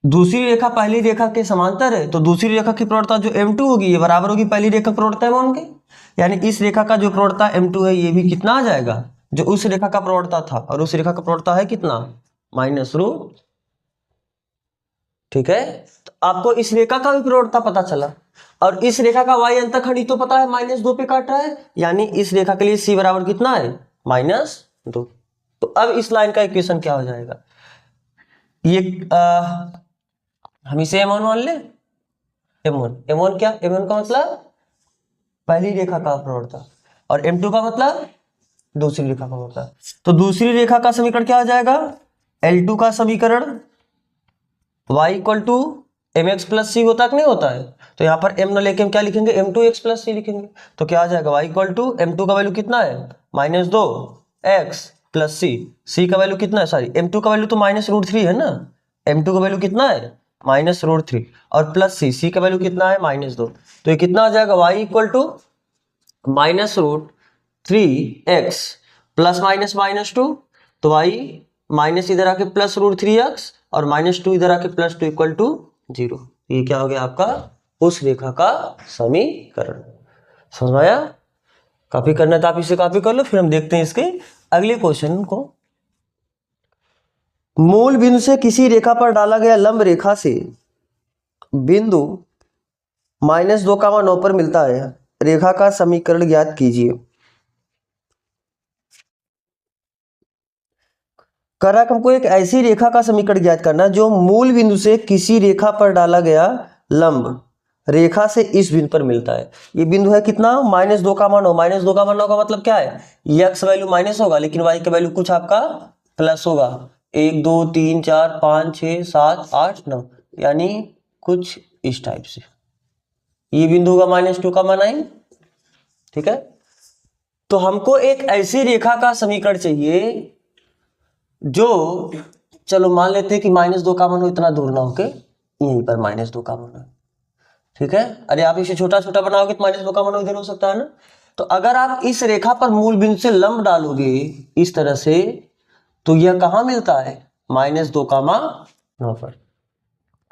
दूसरी रेखा पहली रेखा के समांतर है तो दूसरी रेखा की प्रवणता जो M2 होगी ये बराबर होगी पहली रेखा की प्रवणता M1 के। यानी इस रेखा का जो प्रवणता M2 है ये भी कितना आ जाएगा, जो उस रेखा का प्रवणता था, और उस रेखा का प्रवणता है कितना, -√। ठीक है, तो आपको इस रेखा का भी प्रवणता पता चला, और इस रेखा का y अंतःखंड ही तो पता है -2 पे काट रहा है, यानी इस रेखा के लिए c बराबर कितना है, -2। तो अब इस लाइन का इक्वेशन क्या हो जाएगा, ये हम इसे M1 मान ले, M1 क्या, M1 का मतलब पहली रेखा का प्रवणता, और M2 का मतलब दूसरी रेखा का प्रवणता। तो दूसरी रेखा का समीकरण क्या हो जाएगा, L2 का समीकरण y = mx + c होता कि नहीं होता है, तो यहाँ पर m न लेके हम क्या लिखेंगे, m2x + c लिखेंगे। तो क्या आ जाएगा, y = m2 का वैल्यू कितना है, -2x + c, c का वैल्यू कितना है, सॉरी m2 का वैल्यू तो -√3 है ना, m2 का वैल्यू कितना है -√3, और प्लस c का वैल्यू कितना है -2। तो ये कितना आ जाएगा, y = -√3x ± -2, तो y माइनस इधर आके +√3x और -2 इधर आके +2 = 0। ये क्या हो गया आपका उस रेखा का समीकरण। समझ में आया? कॉपी करना तो आप इसे कॉपी कर लो, फिर हम देखते हैं इसके अगले क्वेश्चन को। मूल बिंदु से किसी रेखा पर डाला गया लंब रेखा से बिंदु -2,9 पर मिलता है, रेखा का समीकरण ज्ञात कीजिए। करा हमको एक ऐसी रेखा का समीकरण ज्ञात करना जो मूल बिंदु से किसी रेखा पर डाला गया लंब रेखा से इस बिंदु पर मिलता है। ये बिंदु है कितना, -2,9। -2,9 का मतलब क्या है, x वैल्यू माइनस होगा लेकिन y का वैल्यू कुछ आपका प्लस होगा, 1 2 3 4 5 6 7 8 9, यानी कुछ इस टाइप से ये बिंदु होगा -2,9। ठीक है, तो हमको एक ऐसी रेखा का समीकरण चाहिए जो, चलो मान लेते हैं कि -2,9 इतना दूर ना होके यहीं पर -2,9। ठीक है, अरे आप इसे छोटा छोटा बनाओगे तो -2,9 इधर हो सकता है ना। तो अगर आप इस रेखा पर मूल बिंदु से लंब डालोगे इस तरह से, तो यह कहां मिलता है, -2,9 पर।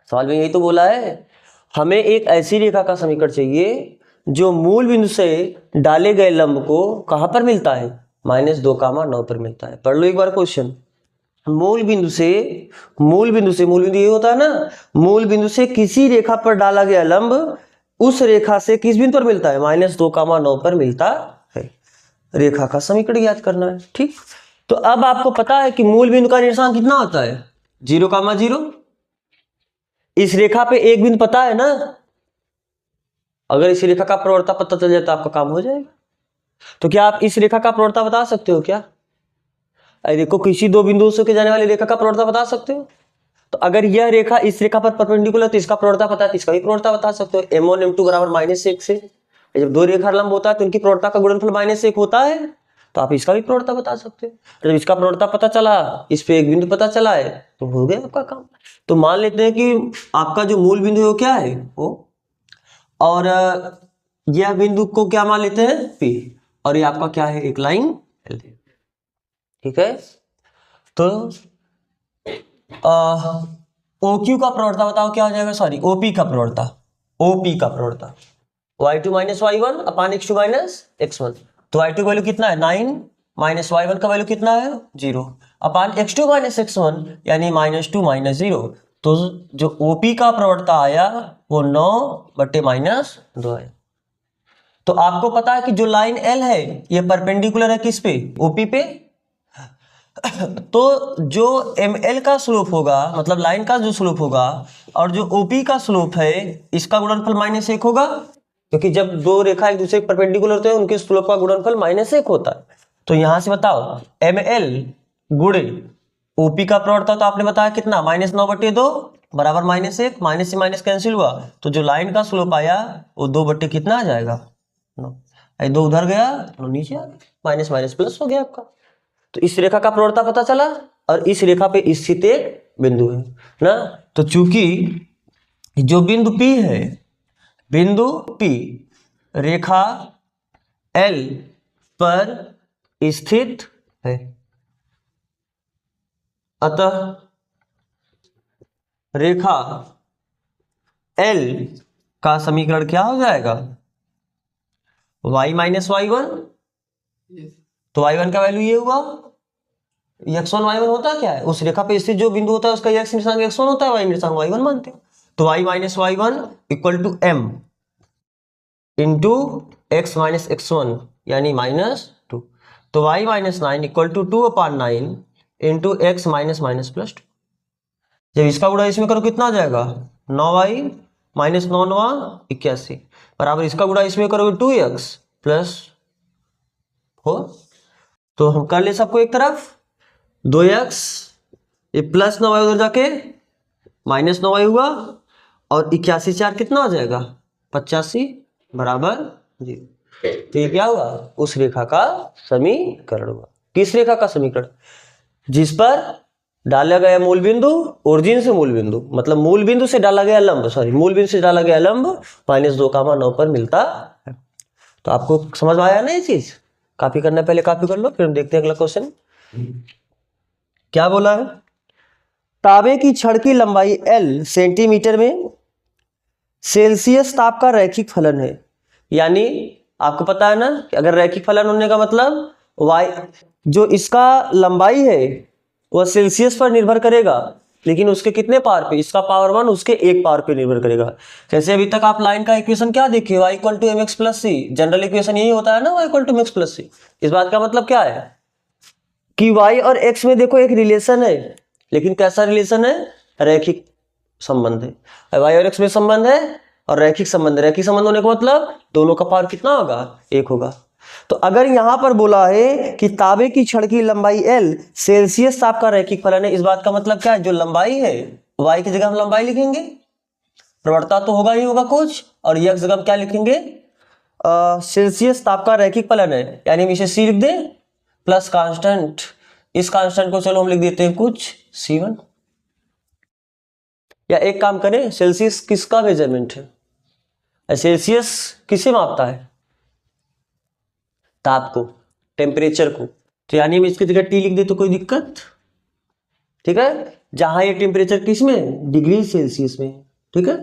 सवाल में यही तो बोला है, हमें एक ऐसी रेखा का समीकरण चाहिए जो मूल बिंदु से डाले गए लंब को कहां पर मिलता है, -2,9 पर मिलता है। पढ़ लो एक बार क्वेश्चन। मूल बिंदु ये होता है ना, मूल बिंदु से किसी रेखा पर डाला गया लंब उस रेखा से किस बिंदु पर मिलता है, -2,9 पर मिलता है। रेखा का समीकरण ज्ञात करना है। ठीक, तो अब आपको पता है कि मूल बिंदु का निर्देशांक कितना होता है, 0,0। इस रेखा पे एक बिंदु पता है ना, अगर इस रेखा का प्रवणता पता चल जाए तो आपका काम हो जाएगा। तो क्या आप इस रेखा का प्रवणता बता सकते हो क्या, देखो किसी दो बिंदुओं से होकर जाने वाली रेखा का प्रवणता बता सकते हो। तो अगर यह रेखा इस रेखा पर परपेंडिकुलर तो इसका प्रवणता पता है, तो इसका भी प्रवणता बता सकते हो। m1 m2 = -1 से, जब दो रेखा लंब होता है तो उनकी प्रवणता का गुणनफल -1 होता है, तो आप इसका भी प्रवणता बता सकते हो। जब इसका प्रवणता पता चला, इस पे एक बिंदु पता चला है, तो हो गया आपका काम। तो मान लेते हैं कि आपका जो मूल बिंदु है वो क्या है, वो, और यह बिंदु को क्या मान लेते हैं, P, और ये आपका क्या है, एक लाइन L। ठीक है, तो OQ का प्रवणता बताओ क्या हो जाएगा, सॉरी OP का प्रवणता, y2 - y1 upon x2 - x1। तो y2 का वैल्यू कितना है 9, -y1 का वैल्यू कितना है 0, अपान x2 - x1 यानी -2 - 0। तो जो OP का प्रवणता आया वो 9/-2 आया। तो आपको पता है कि जो लाइन L है ये परपेंडिकुलर है किस पे, OP पे। तो जो ml का स्लोप होगा, मतलब लाइन का जो स्लोप होगा, और जो OP का स्लोप है, इसका गुणनफल -1 होगा, क्योंकि जब दो रेखा एक दूसरे के परपेंडिकुलर होते हैं उनके स्लोप का गुणनफल -1 होता है। तो यहां से बताओ ml गुणे OP का प्रवणता तो आपने बताया कितना, -9/2 बराबर -1, माइनस से माइनस कैंसिल हुआ, तो जो लाइन का स्लोप आया वो 2 कितना आ जाएगा, 9। 2 उधर गया, 9 नीचे आ गया, माइनस माइनस प्लस हो गया आपका। तो इस रेखा का प्रवणता पता चला, और इस रेखा पे स्थित एक बिंदु है ना। तो चूंकि जो बिंदु P है, बिंदु P रेखा L पर स्थित है, अतः रेखा L का समीकरण क्या हो जाएगा, y माइनस y1। तो y1 का वैल्यू ये हुआ, x1 y1 होता क्या है, उस रेखा पे स्थित जो बिंदु होता है उसका x निर्देशांक x1 होता है, y निर्देशांक y1 मानते हैं। तो y minus y1 equal to m into x minus x1 यानी -2। तो y minus 9 equal to 2/9 into x minus minus plus 2। जब इसका गुणा इसमें करो कितना आ जाएगा, 9y माइनस 9 9 81 बराबर, इसका गुणा इसमें करोगे 2x प्लस 4। तो हम कर ले सबको एक तरफ, 2x ये प्लस 9y उधर जाके माइनस 9y हुआ, और 81 4 कितना हो जाएगा, 85 बराबर 0। तो ये क्या हुआ, उस रेखा का समीकरण हुआ। किस रेखा का समीकरण, जिस पर डाला गया मूल बिंदु, ओरिजिन से मूल बिंदु, मतलब मूल बिंदु से डाला गया लंब, मूल बिंदु से डाला गया लंब -2, 9 पर मिलता है। तो आपको समझ में आया ना ये चीज, कॉपी करना पहले कॉपी कर लो, फिर हम देखते हैं अगला क्वेश्चन क्या बोला है। तांबे की छड़ की लंबाई L सेंटीमीटर में सेल्सियस ताप का रैखिक फलन है। यानी आपको पता है ना कि अगर रैखिक फलन होने का मतलब y जो इसका लंबाई है वह सेल्सियस पर निर्भर करेगा, लेकिन उसके कितने पावर पे, इसका पावर 1 उसके 1 पावर पे निर्भर करेगा। जैसे अभी तक आप लाइन का इक्वेशन क्या देखे, y equal to mx plus C, general equation यही होता है ना, y equal to mx plus C. इस बात का मतलब क्या है कि y और x में देखो एक रिलेशन है, लेकिन कैसा रिलेशन है, रैखिक संबंध है। y और x में संबंध है और रैखिक संबंध है, रैखिक संबंध होने का मतलब दोनों का पावर कितना होगा, 1 होगा। तो अगर यहां पर बोला है कि तांबे की छड़ की लंबाई L सेल्सियस ताप का रैखिक फलन है, इस बात का मतलब क्या है, जो लंबाई है y की जगह हम लंबाई लिखेंगे, प्रवणता तो होगा ही होगा कुछ, और x जगह हम क्या लिखेंगे, सेल्सियस ताप का रैखिक फलन है, यानी हम इसे c लिख दें प्लस कांस्टेंट, इस कांस्टेंट को चलो हम लिख देते हैं कुछ C1। या एक काम करें, सेल्सियस किसका मेजरमेंट है, सेल्सियस किसे मापता है, ताप को, टेम्परेचर को। तो यानी हम इसकी जगह T लिख दे तो कोई दिक्कत, ठीक है, जहां ये टेम्परेचर किस में, डिग्री सेल्सियस में, ठीक है।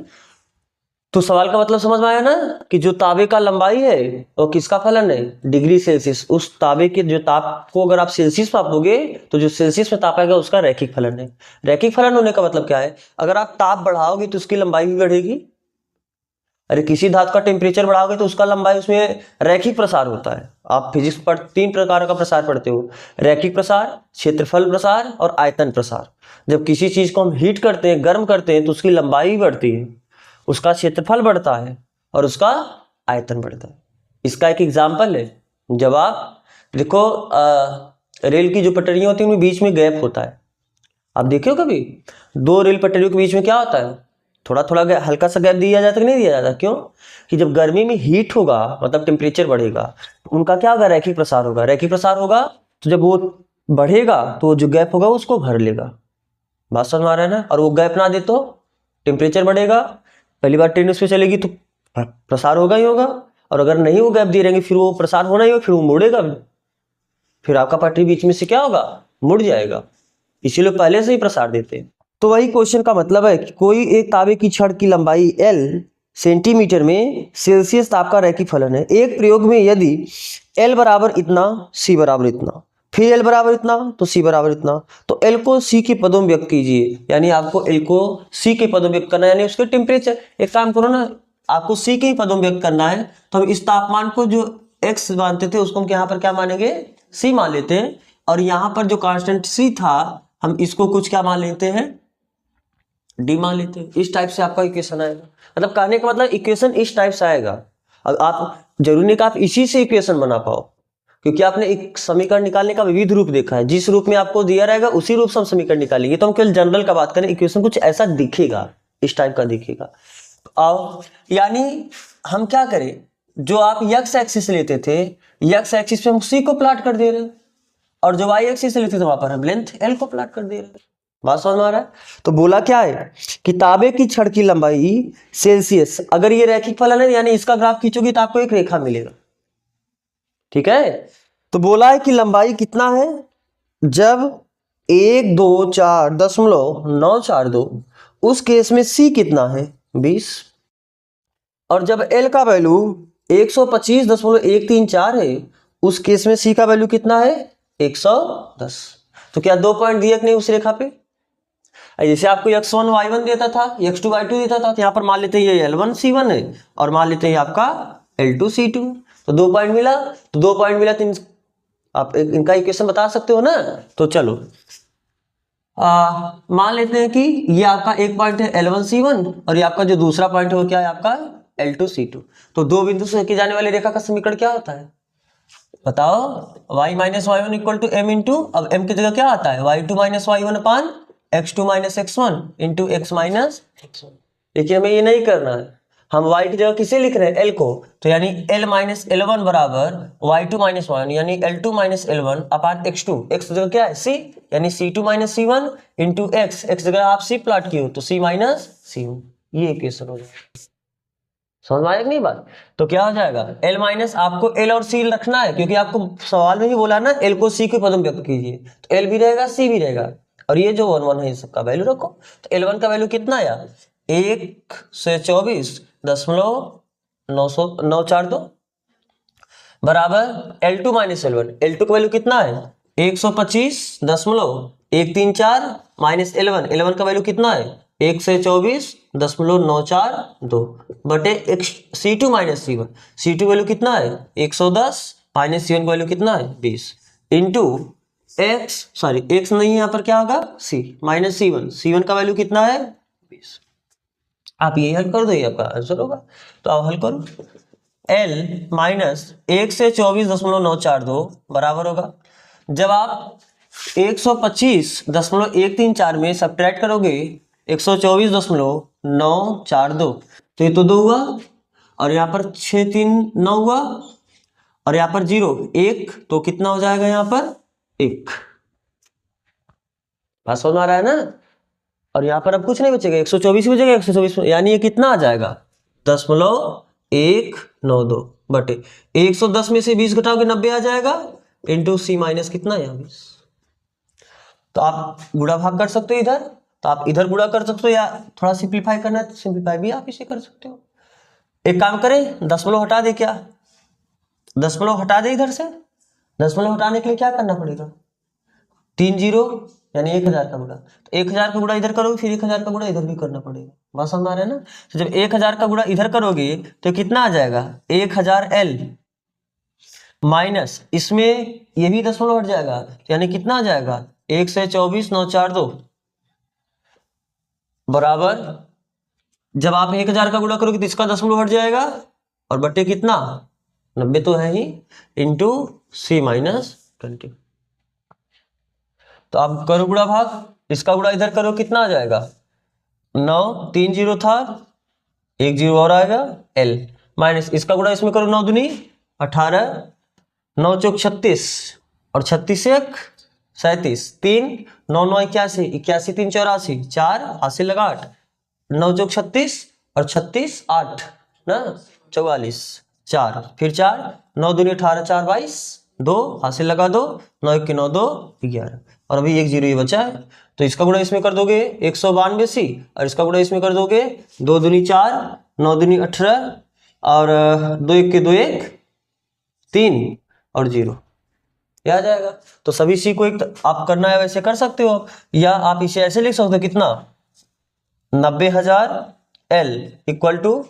तो सवाल का मतलब समझ में आया ना कि जो तांबे का लंबाई है वो किसका फलन है, डिग्री सेल्सियस। उस तांबे के जो ताप को अगर आप सेल्सियस मापोगे तो जो सेल्सियस में ताप आएगा उसका रैखिक फलन है। रैखिक फलन होने का मतलब क्या है, अगर आप ताप बढ़ाओगे तो उसकी लंबाई भी बढ़ेगी, अरे किसी धातु का टेम्परेचर बढ़ाओगे तो उसका लंबाई, उसमें रैखिक प्रसार होता है। आप फिजिक्स पर 3 प्रकार का प्रसार पढ़ते हो, रैखिक प्रसार, क्षेत्रफल प्रसार और आयतन प्रसार। जब किसी चीज को हम हीट करते हैं, गर्म करते हैं, तो उसकी लंबाई भी बढ़ती है, उसका क्षेत्रफल बढ़ता है और उसका आयतन बढ़ता है। इसका एक एग्जाम्पल है, जब आप देखो रेल की जो पटरियां होती है उनमें बीच में गैप होता है, आप देखियो कभी 2 रेल पटरियों के बीच में क्या होता है, थोड़ा थोड़ा हल्का सा गैप दिया जाता है कि नहीं दिया जाता, क्यों कि जब गर्मी में हीट होगा मतलब टेम्परेचर बढ़ेगा तो उनका क्या होगा, रैखिक प्रसार होगा। रैखिक प्रसार होगा तो जब वो बढ़ेगा तो जो गैप होगा उसको भर लेगा, बात समझ में आ रहा है ना। और वो गैप ना दे तो टेम्परेचर बढ़ेगा, पहली बार ट्रेन उस पर चलेगी तो प्रसार होगा ही होगा, और अगर नहीं वो गैप दे रहेंगे फिर वो प्रसार होना ही होगा, फिर वो मुड़ेगा भी, फिर आपका पटरी बीच में से क्या होगा, मुड़ जाएगा। इसीलिए पहले से ही प्रसार देते हैं। तो वही क्वेश्चन का मतलब है कि कोई एक तांबे की छड़ की लंबाई L सेंटीमीटर में सेल्सियस ताप का रैखिक फलन है। एक प्रयोग में यदि L बराबर इतना, C बराबर इतना, फिर L बराबर इतना तो C बराबर इतना, तो L को C के पदों में व्यक्त कीजिए। यानी आपको L को C के पदों में व्यक्त करना है, यानी उसके टेम्परेचर। एक काम करो ना, आपको C के ही पदों में व्यक्त करना है, तो हम इस तापमान को जो X मानते थे उसको हम यहाँ पर क्या मानेंगे, C मान लेते हैं, और यहाँ पर जो कांस्टेंट सी था हम इसको कुछ क्या मान लेते हैं, डी मान लेते हैं। इस टाइप से आपका इक्वेशन आएगा। मतलब कहने का मतलब इक्वेशन इस टाइप से आएगा। अब आप जरूरी नहीं कि आप इसी से इक्वेशन बना पाओ, क्योंकि आपने एक समीकरण निकालने का विविध रूप देखा है। जिस रूप में आपको दिया रहेगा उसी रूप से हम समीकरण निकालेंगे। तो हम केवल जनरल का बात करें, इक्वेशन कुछ ऐसा दिखेगा, इस टाइप का दिखेगा। आओ, यानी हम क्या करें, जो आप एक्स एक्सिस लेते थे, एक्स एक्सिस पे हम सी को प्लॉट कर दे रहे हैं, और जो वाई एक्सिस लेते थे वहां पर हम लेंथ एल को प्लॉट कर दे रहे हैं। बात समझ में आ रहा है? तो बोला क्या है, किताबे की छड़ की लंबाई सेल्सियस, अगर ये रैखिक फलन है यानी इसका ग्राफ खींचोगे तो आपको एक रेखा मिलेगा। ठीक है, तो बोला है कि लंबाई कितना है, जब 124.942, उस केस में सी कितना है 20, और जब एल का वैल्यू 125.134 है, उस केस में सी का वैल्यू कितना है 110। तो क्या 2 पॉइंट दिए कि नहीं उस रेखा पे? जैसे आपको x1 y1 देता था, x2 y2 देता था, तो यहाँ पर मान लेते हैं ये L1 C1 है और मान लेते हैं आपका L2 C2। तो 2 पॉइंट मिला, तो 2 पॉइंट मिला तो आप इनका इक्वेशन बता सकते हो ना। तो चलो मान लेते हैं कि ये आपका एक पॉइंट है L1 C1 और ये आपका जो दूसरा पॉइंट है वो क्या है आपका L2 C2। तो दो बिंदु से की जाने वाली रेखा का समीकरण क्या होता है बताओ? y minus y1 equal to m into, अब m की जगह क्या आता है y2 minus y1 upon x2 minus x1 into x minus x1। देखिए हमें ये नहीं करना है, हम y की जगह किसे लिख रहे हैं l को, तो यानी l माइनस L1 बराबर y2 माइनस y1 यानी L2 माइनस L1 अपान x2, x की जगह क्या है c, यानी c2 minus c1 into x, x जगह आप c प्लॉट किए हो तो c माइनस c1। ये इक्वेशन हो जाएगा। समझ में आया कि नहीं बात? तो क्या हो जाएगा, L माइनस, आपको L और C रखना है क्योंकि आपको सवाल में ही बोला ना L को C के पदों में व्यक्त कीजिए, तो L भी रहेगा C भी रहेगा, और ये जो 1 1 है इसका वैल्यू रखो। तो L1 का वैल्यू कितना आया 124.942 बराबर L2 माइनस L1, L2 का वैल्यू कितना है 125.134 माइनस L1 का वैल्यू कितना है 124.942 बटे C2 minus C1, C2 value कितना है 110 माइनस C1 का वैल्यू कितना है 20 इंटू x, सॉरी x नहीं है यहाँ पर, क्या होगा C माइनस C1 का वैल्यू कितना है 20। आप ये हल कर दो, ये आपका आंसर होगा। तो आप हल करो, L माइनस 124.942 बराबर होगा, जब आप 125.134 में सब्ट्रैक्ट करोगे 124.942, तो ये तो 2 हुआ, और यहाँ पर 6 3 9 हुआ, और यहाँ पर 0 1, तो कितना हो जाएगा यहाँ पर 1। बात समझ में आ रहा है ना? और यहाँ पर अब कुछ नहीं बचेगा, 124 ही बचेगा, 124 यानी ये कितना आ जाएगा 0.192 बटे 110 में से 20 घटाओगे 90 आ जाएगा, इंटू C माइनस कितना यहाँ 20। तो आप गुणा भाग कर सकते हो इधर, तो आप इधर गुणा कर सकते हो, या थोड़ा सिंप्लीफाई करना है तो सिंप्लीफाई भी आप इसे कर सकते हो। एक काम करें, दशमलव हटा दे, क्या दशमलव हटा दे इधर से? दशमलव हटाने के लिए क्या करना पड़ेगा 3 0 यानी 1000 का गुणा, तो 1000 का गुणा इधर करोगे फिर 1000 का गुणा इधर भी करना पड़ेगा। बात समझ आ रहा है ना? तो जब 1000 का गुणा इधर करोगे तो कितना आ जाएगा 1000 L माइनस, इसमें ये भी दशमलव हट जाएगा, यानी कितना आ जाएगा 124.942 बराबर, जब आप 1000 का गुणा करोगे तो इसका दशमलव हट जाएगा, और बटे कितना 90 तो है ही, इंटू C माइनस 20। तो आप करो गुणा भाग, इसका गुणा इधर करो कितना आ जाएगा 9 3 0 था, 1 0 और आएगा L माइनस, इसका गुणा इसमें करो 9 दूनी 18, 9 चौक 36 और 36 1 37, 3 9 9 81, 81 3 84, 4 हासिल लगा 8, 9 चौक 36 और 36 8 ना 44, 4 फिर 4 9 दूनी 18 4 22, 2 हासिल लगा 2, 9 1 9 2 11, और अभी 1 0 ही बचा है, तो इसका गुणा इसमें कर दोगे 192C, और इसका गुणा इसमें कर दोगे 2 दूनी 4 9 दूनी 18 और 2 1 के 2 1 3 और 0, यह आ जाएगा। तो सभी C को एक आप करना है वैसे कर सकते हो, या आप इसे ऐसे लिख सकते हो कितना 90,000 L equal to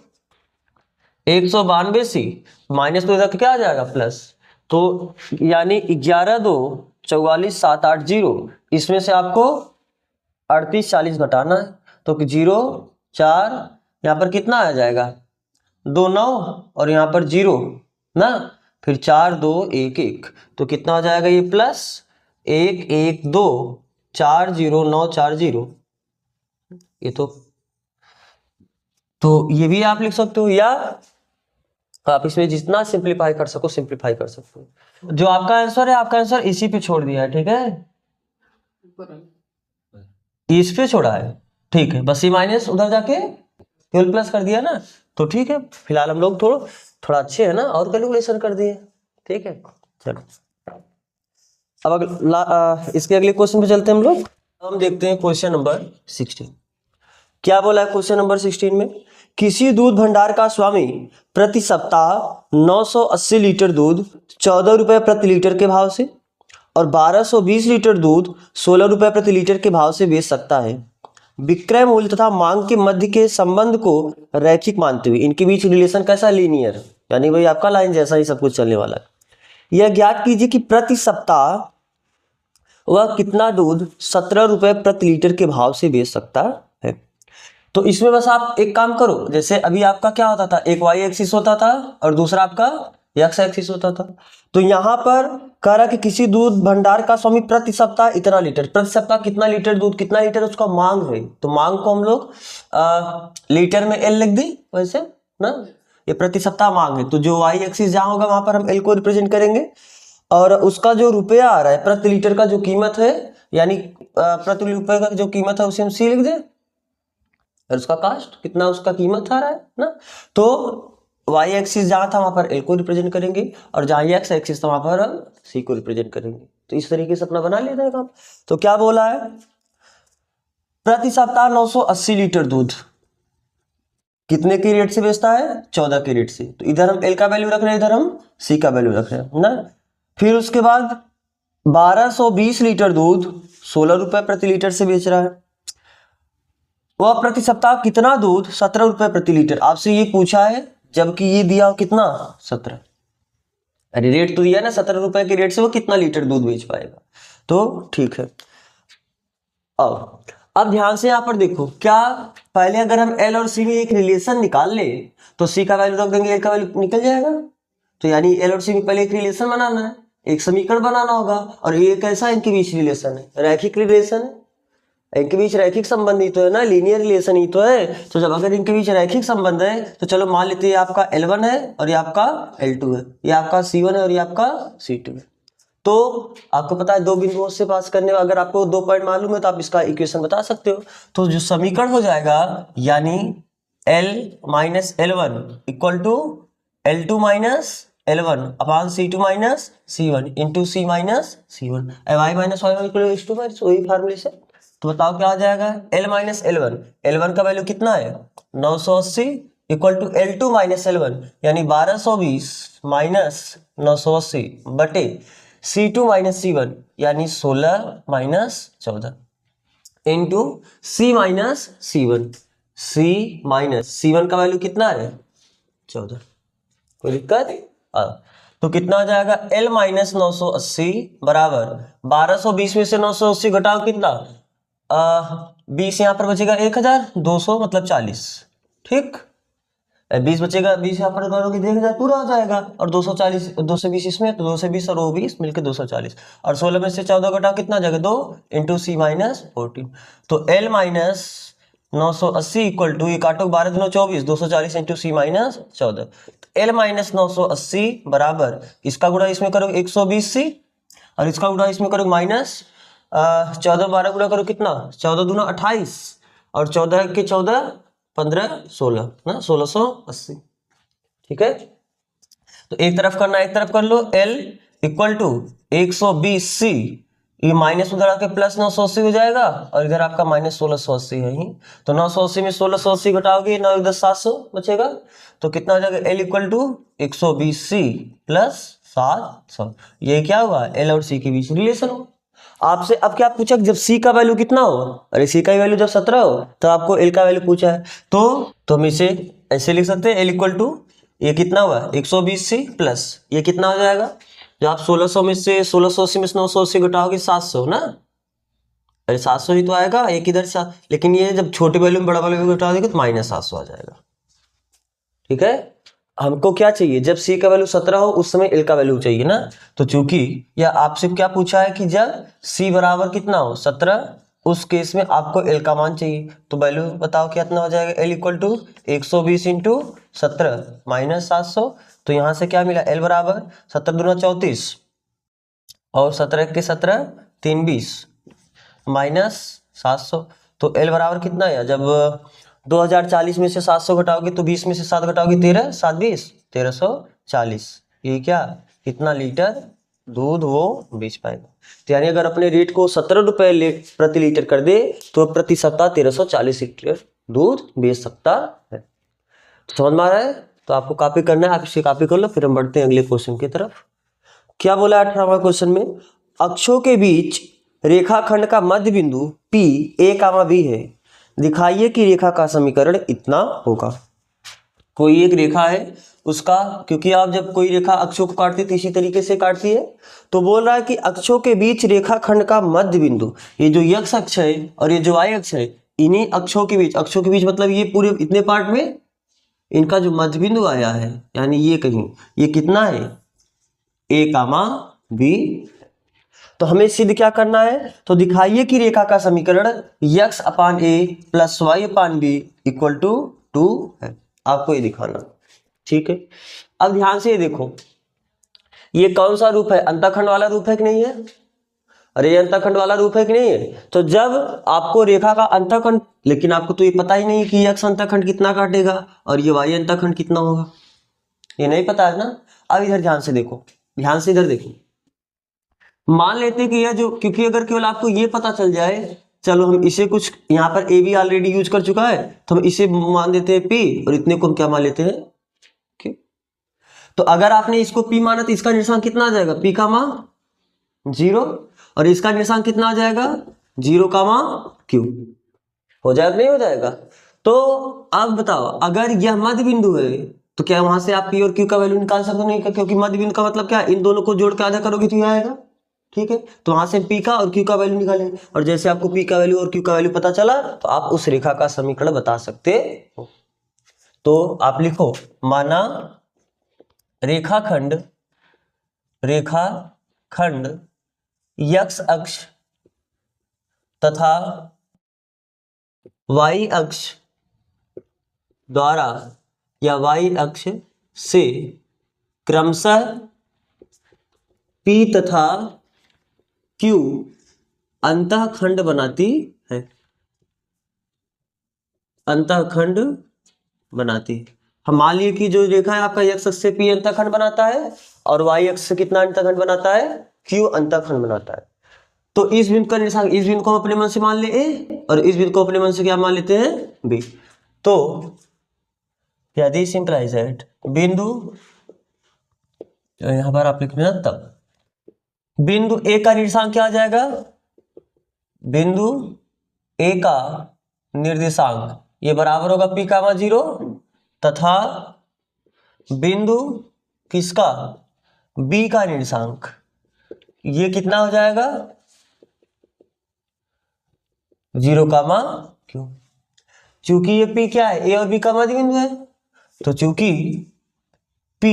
192C minus, तो इधर क्या आ जाएगा प्लस, तो यानी 11 2 44 7 8 0, इसमें से आपको 38 40 घटाना है, तो 0 4, यहाँ पर कितना आ जाएगा 2 9 और यहाँ पर 0 ना, फिर 4 2 1 1, तो कितना हो जाएगा ये प्लस 1 1 2 4 0 9 4 0, ये तो ये भी आप लिख सकते हो, या आप इसमें जितना सिंप्लीफाई कर सको सिंप्लीफाई कर सकते हो। जो आपका आंसर है, आपका आंसर इसी पे छोड़ दिया है, ठीक है, इस पे छोड़ा है, ठीक है, बस ये माइनस उधर जाके केवल प्लस कर दिया ना, तो ठीक है, फिलहाल हम लोग थोड़ा अच्छे है ना, और कैलकुलेशन कर दिए, ठीक है। चलो अब इसके अगले क्वेश्चन पे चलते हैं हम लोग। हम देखते हैं क्वेश्चन नंबर 16। क्या बोला है क्वेश्चन नंबर 16 में? किसी दूध भंडार का स्वामी प्रति सप्ताह 980 लीटर दूध 14 रुपए प्रति लीटर के भाव से और 1220 लीटर दूध 16 रुपए प्रति लीटर के भाव से बेच सकता है। विक्रय मूल्य तथा मांग के मध्य के संबंध को रैखिक मानते हुए इनके बीच रिलेशन कैसा, लीनियर, यानी भाई आपका लाइन जैसा ही सब कुछ चलने वाला है। यह ज्ञात कीजिए कि प्रति सप्ताह वह कितना दूध 17 रुपए प्रति लीटर के भाव से बेच सकता है। तो इसमें बस आप एक काम करो, जैसे अभी आपका क्या होता था, एक वाई एक्सिस होता था और दूसरा आपका एक्स एक्सिस होता था। तो यहाँ पर कह रहा कि किसी दूध भंडार का स्वामी प्रति सप्ताह इतना लीटर, प्रति सप्ताह कितना लीटर दूध, कितना लीटर उसका मांग है, तो मांग को हम लोग लीटर में एल लिख दी वैसे ना, ये प्रति सप्ताह मांग है, तो जो वाई एक्सिस जहाँ होगा वहां पर हम एल को रिप्रेजेंट करेंगे, और उसका जो रुपया आ रहा है प्रति लीटर का जो कीमत है, यानी प्रति रुपये का जो कीमत है उसे हम सी लिख दे, और उसका कास्ट कितना उसका कीमत आ रहा है ना, तो वाई एक्सिस जहां था वहां पर एल को रिप्रेजेंट करेंगे और जहां एक्स एक्सिस था वहां पर हम सी को रिप्रेजेंट करेंगे। तो इस तरीके से अपना बना लेना है काम। तो क्या बोला है, प्रति सप्ताह 980 लीटर दूध कितने की रेट से बेचता है, 14 की रेट से, तो इधर हम एल का वैल्यू रख रहे हैं, इधर हम सी का वैल्यू रख रहे हैं ना। फिर उसके बाद 1220 लीटर दूध 16 रुपए प्रति लीटर से बेच रहा है, वह प्रति सप्ताह कितना दूध 17 रुपए प्रति लीटर, आपसे ये पूछा है, जबकि ये दिया हो कितना 17, अरे रेट तो दिया ना 17 रुपए के रेट से वो कितना लीटर दूध बेच पाएगा, तो ठीक है। अब ध्यान से यहां पर देखो, क्या पहले अगर हम एल और सी में एक रिलेशन निकाल ले तो सी का वैल्यू रख देंगे, एल का वैल्यू निकल जाएगा, तो यानी एल और सी में पहले एक रिलेशन बनाना है, एक समीकरण बनाना होगा, और ये कैसा इनके बीच रिलेशन है, रैखिक रिलेशन है, इनके बीच रैखिक संबंध ही तो है ना, लीनियर रिलेशन ही तो है। तो जब अगर इनके बीच रैखिक संबंध है तो चलो मान लेते हैं आपका L1 है और ये आपका L2 है, ये आपका C1 है और ये आपका C2 है। तो आपको पता है दो बिंदुओं से पास करने, अगर आपको 2 पॉइंट मालूम है तो आप इसका इक्वेशन बता सकते हो। तो जो समीकरण हो जाएगा, यानी L minus L1 equal to L2 minus L1 upon C2 minus C1 into C minus C1, y minus y1 equal to minus वही फार्मूले से। तो बताओ क्या आ जाएगा, L माइनस L1, L1 का वैल्यू कितना है 980 equal to L2 minus L1 यानी 1220 माइनस 980 बटे C2 माइनस C1 यानी 16 minus 14 into C minus C1, C minus C1 का वैल्यू कितना है 14, कोई दिक्कत? तो कितना आ जाएगा L माइनस 980 बराबर 1220 में से 980 घटाओ कितना 20, यहाँ पर बचेगा 1200 मतलब 40, ठीक, 20 बचेगा, 20 यहाँ पर करोगे 1000 पूरा हो जाएगा, और 240 220 इसमें, तो 220 और वो 20 मिलकर 240, और 16 में से 14 घटाओ कितना आ जाएगा 2 इंटू सी माइनस 14। तो L माइनस 980 इक्वल टू, ये काटो 12 दूना 24, 240 इंटू सी माइनस 14, L माइनस 980 बराबर इसका गुणा इसमें करोगे 120 सी और इसका गुणा इसमें करोगे माइनस 14 12 गुणा करो कितना 14 दूना 28 और 14 के 14 15 16 ना 1680, ठीक है। तो एक तरफ करना एक तरफ कर लो, L इक्वल टू 120 सी, ये माइनस उधर आके प्लस 980 हो जाएगा और इधर आपका माइनस 1680 है ही, तो 980 में 1680 घटाओगे 9 10 700 बचेगा, तो कितना हो जाएगा L equal to 120 c plus 700, ये क्या हुआ L और C के बीच रिलेशन हो। आपसे अब क्या पूछा, जब C का वैल्यू कितना हो, अरे C का वैल्यू जब 17 हो तो आपको L का वैल्यू पूछा है, तो हम इसे ऐसे लिख सकते हैं L इक्वल टू, ये कितना हुआ 120 C प्लस ये कितना हो जाएगा जब आप 1600 में से 1680 में से 980 घटाओगे 700 ना, अरे 700 ही तो आएगा एक इधर से, लेकिन ये जब छोटे वैल्यू में बड़ा वैल्यू घटा देंगे तो -700 आ जाएगा। ठीक है, हमको क्या चाहिए, जब c का वैल्यू 17 हो उस समय l का वैल्यू चाहिए ना। तो चूंकि यह आपसे क्या पूछा है कि जब c बराबर कितना हो 17, उस केस में आपको l का मान चाहिए। तो वैल्यू बताओ कितना हो जाएगा, l इक्वल टू 120 इंटू 17 -700। तो यहाँ से क्या मिला, l बराबर 17 दूना 34 और 17 के 17 3 20 -700। तो l बराबर कितना है, जब 2040 में से 700 घटाओगे तो 20 में से 7 घटाओगे 13, 7 20 1340। ये क्या, कितना लीटर दूध वो बेच पाएगा। तो यानी अगर अपने रेट को 17 रुपए प्रति लीटर कर दे तो प्रति सप्ताह 1340 लीटर दूध बेच सकता है। तो समझ में आ रहा है, तो आपको कॉपी करना है, आप इसे कॉपी कर लो। फिर हम बढ़ते हैं अगले क्वेश्चन की तरफ। क्या बोला 18वां क्वेश्चन में, अक्षों के बीच रेखाखंड का मध्य बिंदु P a, B है, दिखाइए कि रेखा का समीकरण इतना होगा। कोई एक रेखा है उसका, क्योंकि आप जब कोई रेखा अक्षों को काटती है तो इसी तरीके से काटती है, तो बोल रहा है कि अक्षों के बीच रेखाखंड का मध्य बिंदु, ये जो x अक्ष है और ये जो y अक्ष है, इन्हीं अक्षों के बीच, अक्षों के बीच मतलब ये पूरे इतने पार्ट में इनका जो मध्य बिंदु आया है, यानी ये कहीं, ये कितना है a, B। तो हमें सिद्ध क्या करना है, तो दिखाइए कि रेखा का समीकरण x upon a plus y upon b equal to 2 है। आपको ये दिखाना, ठीक है। अब ध्यान से ये देखो, ये कौन सा रूप है, अंतःखंड वाला रूप है कि नहीं है, अरे ये अंतःखंड वाला रूप है कि नहीं है। तो जब आपको रेखा का अंतःखंड, लेकिन आपको तो ये पता ही नहीं कि x अंतःखंड कितना काटेगा और ये y अंतःखंड कितना होगा, ये नहीं पता है ना। अब इधर ध्यान से देखो, ध्यान से इधर देखो, मान लेते हैं कि यह जो, क्योंकि अगर केवल आपको ये पता चल जाए, चलो हम इसे कुछ, यहाँ पर a भी ऑलरेडी यूज कर चुका है तो हम इसे मान देते हैं p और इतने को हम क्या मान लेते हैं q। तो अगर आपने इसको p माना तो इसका निशान कितना आ जाएगा, p का मान 0 और इसका निशान कितना आ जाएगा 0 का मान q। हो जाएगा नहीं हो जाएगा। तो अब बताओ, अगर यह मध्य बिंदु है तो क्या वहां से आप p और q का वैल्यू निकाल सकते हो, नहीं, क्योंकि मध्य बिंदु का मतलब क्या है, इन दोनों को जोड़ के आधा करोगे तो यह आएगा। ठीक है, तो वहां से p का और q का वैल्यू निकालेंगे, और जैसे आपको p का वैल्यू और q का वैल्यू पता चला तो आप उस रेखा का समीकरण बता सकते हो। तो आप लिखो, माना रेखाखंड x अक्ष तथा y अक्ष द्वारा या y अक्ष से क्रमशः p तथा q अंतःखंड बनाती है, अंतःखंड बनाती है। हम मान लिए कि जो रेखा है आपका x अक्ष से p अंतःखंड बनाता है और y अक्ष से कितना अंतःखंड बनाता है, q अंतःखंड बनाता है। तो इस बिंदु का निशान, इस बिंदु को अपने मन से मान ले a और इस बिंदु को अपने मन से क्या मान लेते हैं b। तो यदि सिंपलाइज दैट बिंदु, यहां पर आप लिखना तब बिंदु a का निर्देशांक क्या आ जाएगा, बिंदु a का निर्देशांक ये बराबर होगा p का मान 0 तथा बिंदु किसका, b का निर्देशांक ये कितना हो जाएगा 0 का मान q। चूंकि ये p क्या है, a और b का मध्य बिंदु है, तो चूंकि p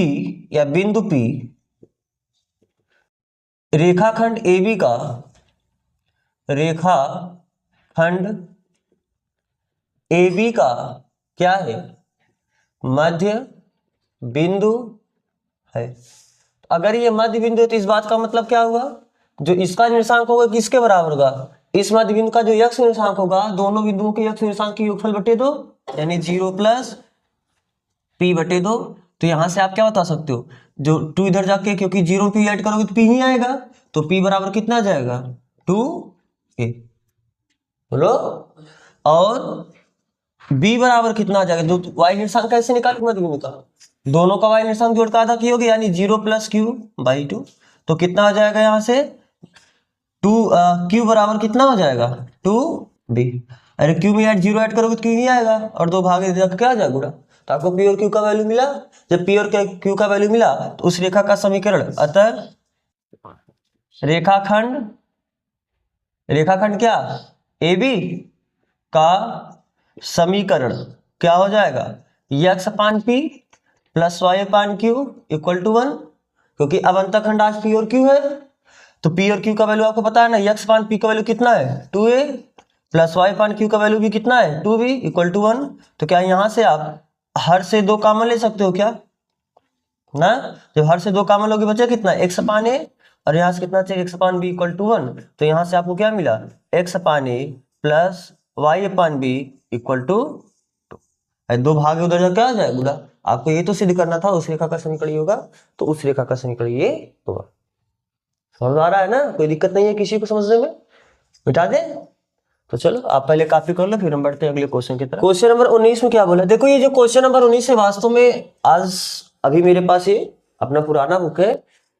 या बिंदु p रेखाखंड AB का, रेखाखंड AB का क्या है, मध्य बिंदु है। अगर ये मध्य बिंदु है तो इस बात का मतलब क्या हुआ, जो इसका निर्देशांक होगा किसके बराबर होगा, इस मध्य बिंदु का जो x निर्देशांक होगा, दोनों बिंदुओं के x निर्देशांक की योगफल बटे 2, यानी 0 प्लस p बटे 2। तो यहां से आप क्या बता सकते हो, जो 2 इधर जाके, क्योंकि 0 p ऐड करोगे तो p ही आएगा, तो p बराबर कितना आ जाएगा 2a, बोलो। और b बराबर कितना आ जाएगा, जो y निर्देशांक कैसे निकाले मध्य बिंदु का, दोनों का y निर्देशांक जोड़ का आधा कियोगे, यानी 0 प्लस q बाई 2। तो कितना आ जाएगा यहां से 2 q बराबर कितना हो जाएगा 2b। अरे q में 0 ऐड करोगे तो q ही आएगा और 2 भागे क्या आ जाएगा गुणा। तो आपको p और q का वैल्यू मिला, जब p और q का वैल्यू मिला तो उस रेखा का समीकरण, अतः रेखाखंड, रेखाखंड क्या, ए बी का समीकरण क्या हो जाएगा, x upon p plus y upon q equal to 1, क्योंकि अब अंतःखंड आज पी और क्यू है, तो पी और क्यू का वैल्यू आपको पता है ना, यक्स अपान पी का वैल्यू कितना है 2a plus y upon q का वैल्यू भी कितना है 2b इक्वल टू 1। तो क्या यहां से आप हर से दो कॉमन ले सकते हो क्या ना, जब हर से दो कॉमन लोगे बचा कितना एक्स अपान ए, और यहाँ से कितना चाहिए x upon b equal to 1, तो यहाँ से आपको क्या मिला x upon a plus y upon b equal to 2। दो भाग उधर जा क्या आ जाए बुरा, आपको ये तो सिद्ध करना था उस रेखा का समीकरण ये होगा, तो उस रेखा का समीकरण ये होगा। समझ आ रहा है ना, कोई दिक्कत नहीं है किसी को समझने में, मिटा दे। तो चलो आप पहले कॉपी कर लो, फिर हम बढ़ते हैं अगले क्वेश्चन की तरफ। क्वेश्चन नंबर 19 में क्या बोला, देखो ये जो क्वेश्चन नंबर 19 है वास्तव में आज अभी मेरे पास ये अपना पुराना बुक है,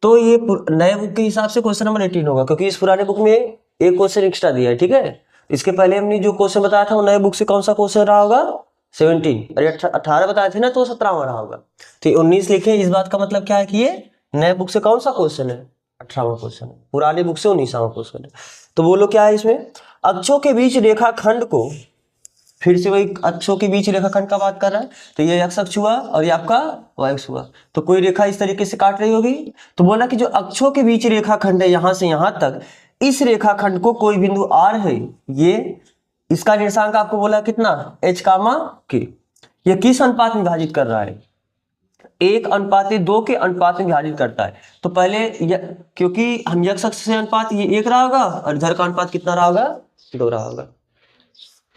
तो ये नए बुक के हिसाब से क्वेश्चन नंबर 18 होगा, क्योंकि इस पुराने बुक में एक क्वेश्चन एक्स्ट्रा दिया है, ठीक है। इसके पहले हमने जो क्वेश्चन बताया था वो नए बुक से कौन सा क्वेश्चन रहा होगा 17, अरे 18 बताए थे ना, तो 17वां रहा होगा। तो 19 लिखे, इस बात का मतलब क्या है कि ये नए बुक से कौन सा क्वेश्चन है 18वां क्वेश्चन है, पुराने बुक से 19वां क्वेश्चन है। तो बोलो क्या है इसमें, अक्षों के बीच रेखाखंड को, फिर से वही अक्षों के बीच रेखाखंड का बात कर रहा है, तो ये एक्स अक्ष हुआ और ये आपका वाई अक्ष हुआ, तो कोई रेखा इस तरीके से काट रही होगी। तो बोला कि जो अक्षों के बीच रेखाखंड है यहां से यहां तक, इस रेखाखंड को कोई बिंदु आर है, ये इसका निर्देशांक आपको बोला कितना h कामा k, ये किस अनुपात में विभाजित कर रहा है 1:2 के अनुपात में विभाजित करता है। तो पहले क्योंकि हम यक्स अक्ष से अनुपात ये 1 रहा होगा और इधर का अनुपात कितना रहा होगा 2 रहा होगा,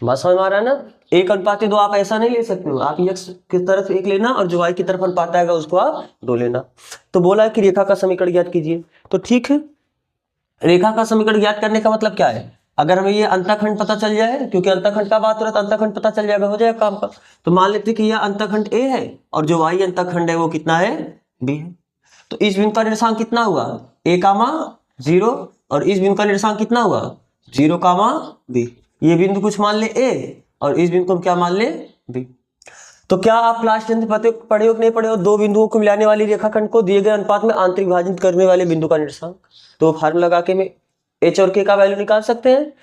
बात समझ में आ रहा है ना। 1:2 आप ऐसा नहीं ले सकते हो, आप यक्स की तरफ 1 लेना और जो वाई की तरफ अनुपात आएगा उसको आप 2 लेना। तो बोला है कि रेखा का समीकरण ज्ञात कीजिए, तो ठीक है, रेखा का समीकरण ज्ञात करने का मतलब क्या है, अगर हमें ये अंतःखंड पता चल जाए, क्योंकि अंतःखंड का बात हो रहा है तो अंतःखंड पता चल जाएगा, हो जाएगा काम का। तो मान लेते कि यह अंतःखंड ए है और जो वाई अंतःखंड है वो कितना है बी है, तो इस बिंदु का निर्देशांक कितना हुआ a कामा 0 और इस बिंदु का निर्देशांक कितना हुआ 0 कामा b, ये बिंदु कुछ मान ले a और इस बिंदु को हम क्या मान ले b। तो क्या आप क्लास 10 पढ़े हो कि नहीं पढ़े हो, दो बिंदुओं को मिलाने वाली रेखाखंड को दिए गए अनुपात में आंतरिक विभाजित करने वाले बिंदु का निर्देशांक, तो फार्मूला लगा के में h और k का वैल्यू निकाल सकते हैं।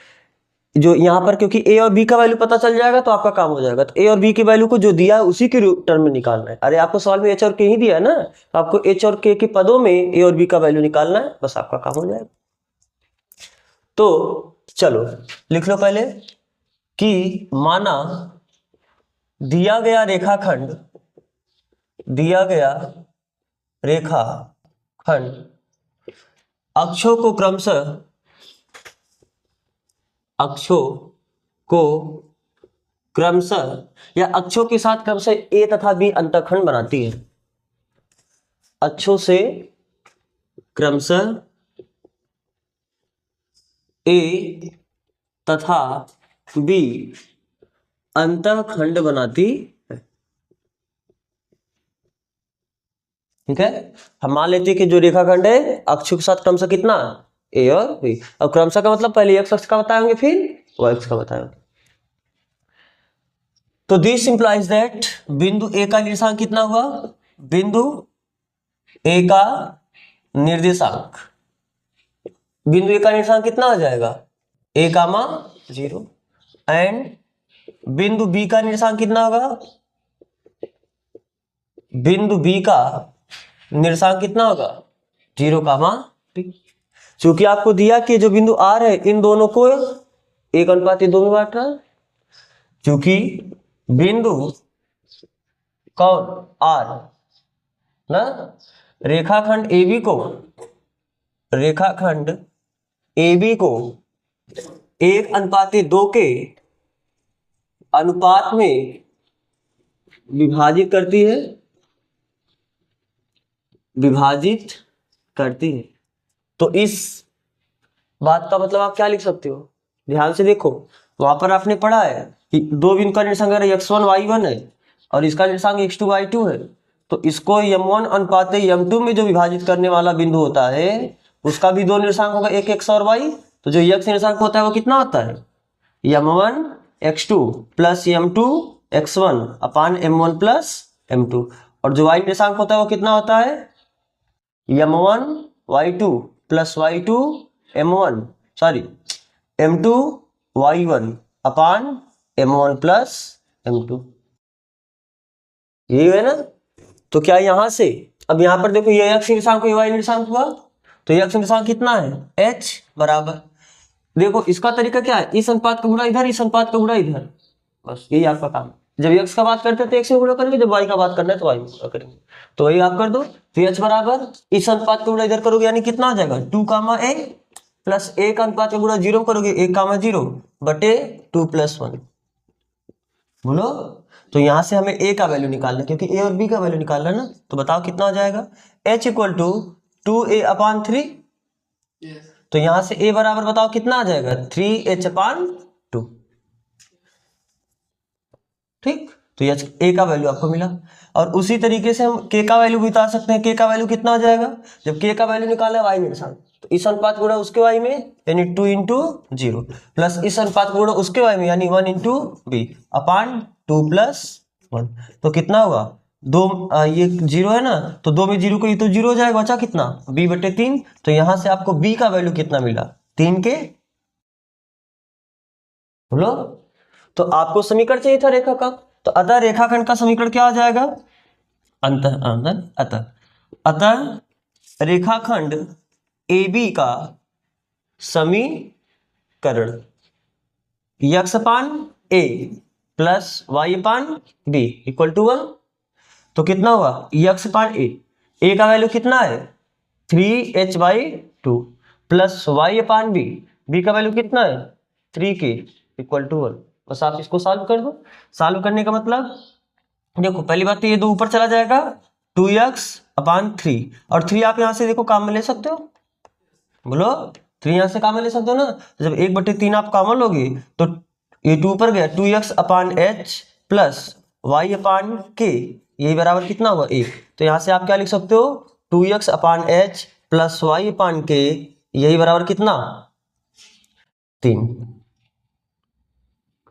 जो यहाँ पर क्योंकि a और b का वैल्यू पता चल जाएगा तो आपका काम हो जाएगा, तो a और b की वैल्यू को जो दिया है उसी के टर्म में निकालना है। अरे आपको सवाल में h और k ही दिया है ना, तो आपको h और k के पदों में a और b का वैल्यू निकालना है, बस आपका काम हो जाएगा। तो चलो लिख लो पहले कि माना दिया गया रेखाखंड, दिया गया रेखाखंड अक्षों को क्रमशः, अक्षों को क्रमशः या अक्षों के साथ क्रमशः ए तथा बी अंतःखंड बनाती है, अक्षों से क्रमशः ए तथा बी अंतःखंड बनाती है, ठीक है। हम मान लेते हैं कि जो रेखाखंड है अक्षों के साथ क्रमशः कितना ए और बी, अब क्रमशः का मतलब पहले एक्स अक्ष का बताएंगे फिर वाई अक्ष का बताएंगे। तो दिस इंप्लाइज दैट बिंदु ए का निर्देशांक कितना हुआ, बिंदु ए का निर्देशांक, बिंदु ए का निर्देशांक कितना आ जाएगा a कामा 0 एंड बिंदु बी का निर्देशांक कितना होगा, बिंदु बी का निर्देशांक कितना होगा 0 कामा b। चूंकि आपको दिया कि जो बिंदु आर है इन दोनों को 1:2 में बांट रहा है, चूंकि बिंदु कौन आर ना, रेखाखंड AB को, रेखाखंड AB को 1:2 के अनुपात में विभाजित करती है, विभाजित करती है। तो इस बात का मतलब आप क्या लिख सकते हो, ध्यान से देखो, वहां पर आपने पढ़ा है कि दो बिंदु का निर्देशांक अगर x1 y1 है और इसका निर्देशांक x2 y2 है, तो इसको m1 अनुपात m2 में जो विभाजित करने वाला बिंदु होता है उसका भी दो निर्देशांक होगा, एक x और y। तो जो x निर्देशांक होता है वो कितना होता है m1 x2 plus m2 x1 अपान m1 प्लस m2, और जो y निर्देशांक होता है वो कितना होता है m1 y2 plus y2 m1 sorry m2 y1 अपान m1 प्लस m2, यही है ना। तो क्या यहां से अब यहां पर देखो ये x निर्देशांक को y निर्देशांक हुआ, तो ये x निर्देशांक कितना है h बराबर, देखो इसका तरीका क्या है, इस अनुपात का गुणा इधर, इस अनुपात का गुणा इधर, बस यही आपका काम। जब x का बात करते हैं तो x में गुणा करेंगे, जब y का बात करना है तो y में गुणा करेंगे, तो वही आप कर दो। तो h बराबर इस अनुपात का गुणा इधर करोगे यानी कितना आ जाएगा 2 a प्लस a का अनुपात का गुणा 0 करोगे 1 0 बटे 2 + 1, बोलो। तो यहां से हमें a का वैल्यू निकालना है, क्योंकि a और b का वैल्यू निकालना है ना। तो बताओ कितना हो जाएगा, h = 2a/3। तो यहां से a बराबर बताओ कितना आ जाएगा 3h/2, ठीक। तो ये a का वैल्यू आपको मिला। और उसी तरीके से हम k का वैल्यू भी बता सकते हैं। k का वैल्यू कितना हो जाएगा, जब k का वैल्यू निकाला y निर्देशांक, तो इस अनुपात गुणा उसके y में यानी 2 × 0 प्लस इस अनुपात गुणा उसके y में यानी 1 × b अपान 2 + 1, तो कितना होगा 2, ये 0 है ना, तो 2 में 0 को ये तो 0 हो जाएगा, बचा कितना b/3। तो यहां से आपको b का वैल्यू कितना मिला 3 के, बोलो। तो आपको समीकरण चाहिए था रेखा का, तो अतः रेखाखंड का समीकरण क्या हो जाएगा, अतः रेखाखंड AB का समीकरण x/a प्लस y/b = 1। तो कितना हुआ x/a, a का वैल्यू कितना है 3h/2 प्लस y/b, b का वैल्यू कितना है 3k = 1। बस आप इसको सॉल्व कर दो। सॉल्व करने का मतलब देखो पहली बात तो ये 2 ऊपर चला जाएगा 2x/3, और 3 आप यहां से देखो काम में ले सकते हो, बोलो 3 यहां से काम में ले सकते हो ना। जब 1/3 आप कॉमन लोगे तो ये 2 ऊपर गया 2x/h प्लस y/k, यही बराबर कितना हुआ 1। तो यहां से आप क्या लिख सकते हो 2x/h प्लस y/k, यही बराबर कितना 3।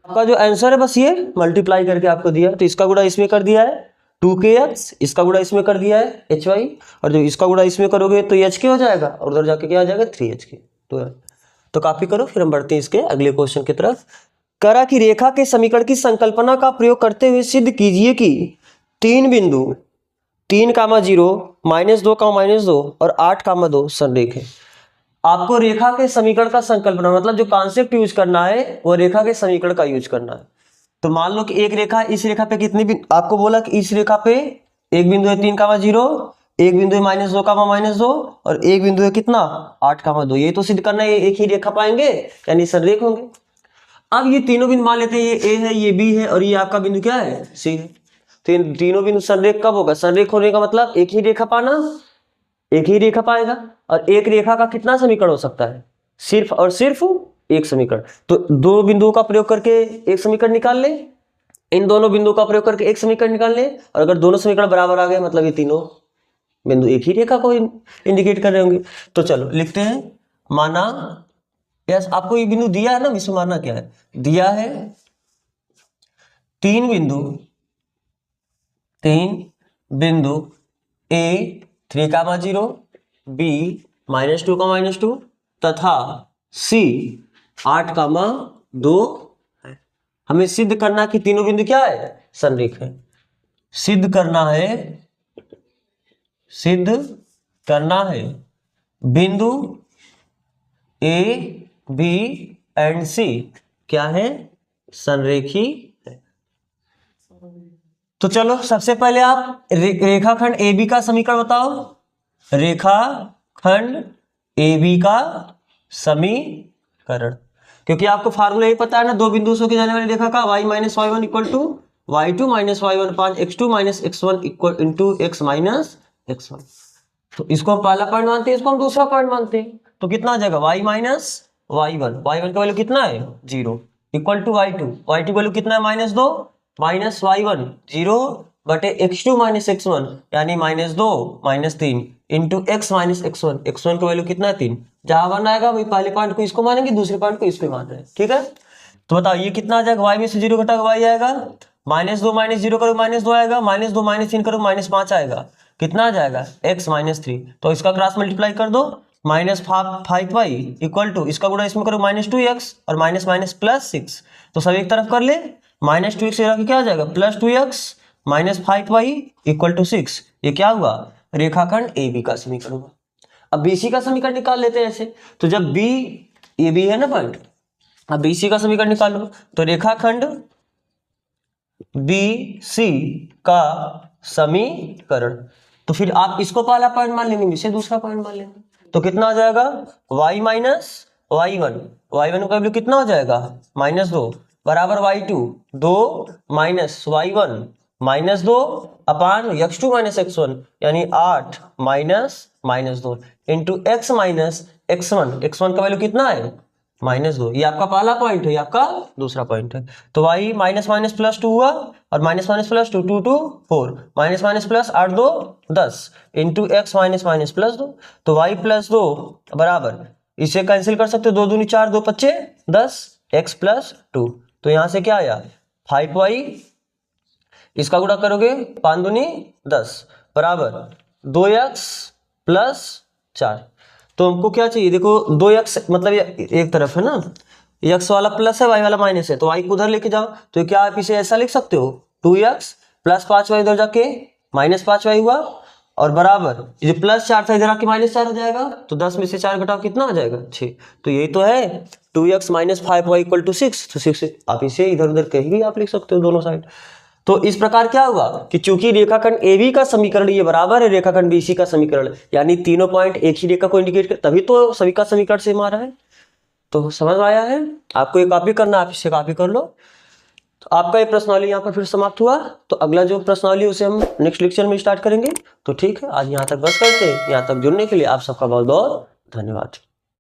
आपका जो आंसर है बस ये मल्टीप्लाई करके आपको दिया, तो इसका गुणा इसमें कर दिया है 2kx, इसका गुणा इसमें कर दिया है hy, और जो इसका गुणा इसमें करोगे तो ये hk हो जाएगा, और उधर जाके क्या आ जाएगा 3hk। तो कॉपी करो, फिर हम बढ़ते हैं इसके अगले क्वेश्चन की तरफ। करा कि रेखा के समीकरण की संकल्पना का प्रयोग करते हुए सिद्ध कीजिए कि 3 बिंदु 3, 0, -2, -2 और 8, 2 संरेख है। आपको रेखा के समीकरण का संकल्पना मतलब जो कॉन्सेप्ट यूज करना है वो रेखा के समीकरण का यूज करना है। तो मान लो कि एक रेखा, इस रेखा पे कितनी बिंदु, आपको बोला कि इस रेखा पे एक बिंदु है 3, 0, एक बिंदु है -2, -2 और एक बिंदु है कितना 8, 2। ये तो सिद्ध करना है एक ही रेखा पाएंगे यानी संरेख होंगे। अब ये तीनों बिंदु मान लेते हैं, ये A है, ये B है और ये आपका बिंदु क्या है C है। तो इन तीनों बिंदु संरेख कब होगा, संरेख होने का मतलब एक ही रेखा पाना, एक ही रेखा पाएगा। और एक रेखा का कितना समीकरण हो सकता है, सिर्फ और सिर्फ एक समीकरण। तो 2 बिंदुओं का प्रयोग करके एक समीकरण निकाल ले, इन दोनों बिंदुओं का प्रयोग करके एक समीकरण निकाल ले, और अगर दोनों समीकरण बराबर आ गए मतलब ये तीनों बिंदु एक ही रेखा को इंडिकेट कर रहे होंगे। तो चलो लिखते हैं, माना यस आपको ये बिंदु दिया है ना, इसमें मानना क्या है, दिया है 3 बिंदु A 3, 0, B -2, -2 तथा C 8, 2 है। हमें सिद्ध करना कि तीनों बिंदु क्या है संरेख है। सिद्ध करना है बिंदु A, B एंड C क्या है संरेखी है। तो चलो सबसे पहले आप रेखाखंड AB का समीकरण बताओ, रेखाखंड AB का समीकरण, क्योंकि आपको फार्मूला ही पता है ना, 2 बिंदुओं से जाने वाली रेखा का y - y1 = y2 - y1 upon x2 - x1 * x - x1। तो इसको हम पहला पॉइंट मानते हैं, इसको हम दूसरा पॉइंट मानते हैं। तो कितना आ जाएगा y - y1 का वैल्यू कितना है 0 = y2 वैल्यू कितना है -2 - y1 0 बटे x2 - x1 यानी -2 - 3 इंटू x - x1 का वैल्यू कितना है 3। जहां 1 आएगा वही पहले पॉइंट को इसको मानेंगे, दूसरे पॉइंट को इसको मान रहे हैं, ठीक है। तो बताओ ये कितना आ जाएगा, y में से 0 घटा y आएगा, -2 - 0 करो -2 आएगा, -2 - 3 करो -5 आएगा, कितना आ जाएगा x - 3। तो इसका क्रॉस मल्टीप्लाई कर दो, माइनस 5y इक्वल टू, इसका गुणा इसमें करो -2x और माइनस माइनस +6, तो सब एक तरफ कर ले, -2x से क्या आ जाएगा +2x minus 5y equal to 6। ये क्या हुआ, रेखाखंड AB का समीकरण हुआ। अब BC का समीकरण निकाल लेते हैं ऐसे, तो जब AB है ना पॉइंट, अब BC का समीकरण निकालो, तो रेखाखंड BC का समीकरण, तो फिर आप इसको पहला पॉइंट मान लेंगे, इसे दूसरा पॉइंट मान लेंगे, तो कितना आ जाएगा y माइनस y1 का वैल्यू कितना हो जाएगा -2 बराबर y2 2 माइनस y1 -2 अपान x2 माइनस x1 यानी 8 minus 2 into x minus x1 का वैल्यू कितना है -2। ये आपका पहला पॉइंट है, ये आपका दूसरा पॉइंट है। तो y माइनस माइनस +2 हुआ और minus minus +2 2 2 4 minus minus plus 8 2 10 into x minus minus +2, तो y +2 बराबर, इसे कैंसिल कर सकते हो, 2 दूनी 4 2 पच्चे 10 x +2, तो यहां से क्या आया 5y, इसका गुणा करोगे 5 दूनी 10 बराबर 2x +4। तो हमको क्या चाहिए, देखो 2x मतलब ये एक तरफ है ना, x वाला प्लस है y वाला माइनस है, तो y को उधर लेके जाओ, तो क्या आप इसे ऐसा लिख सकते हो 2x + 5y इधर जाके -5y हुआ और बराबर ये +4 था इधर आके -4 हो जाएगा, तो 10 में से 4 घटाओ कितना आ जाएगा 6। तो यही तो है 2x - 5y = 6, तो 6 आप इसे इधर उधर कहीं भी आप लिख सकते हो दोनों साइड। तो इस प्रकार क्या हुआ कि चूंकि रेखाखंड AB का समीकरण ये बराबर है रेखाखंड BC का समीकरण, यानी तीनों पॉइंट एक ही रेखा को इंडिकेट कर, तभी तो सभी का समीकरण सेम आ रहा है। तो समझ आया है, आपको ये कॉपी करना, आप इसे कॉपी कर लो। तो आपका ये प्रश्नावली यहाँ पर फिर समाप्त हुआ। तो अगला जो प्रश्नावली उसे हम नेक्स्ट लेक्चर में स्टार्ट करेंगे। तो ठीक है, आज यहाँ तक बस करते हैं। यहाँ तक जुड़ने के लिए आप सबका बहुत बहुत धन्यवाद।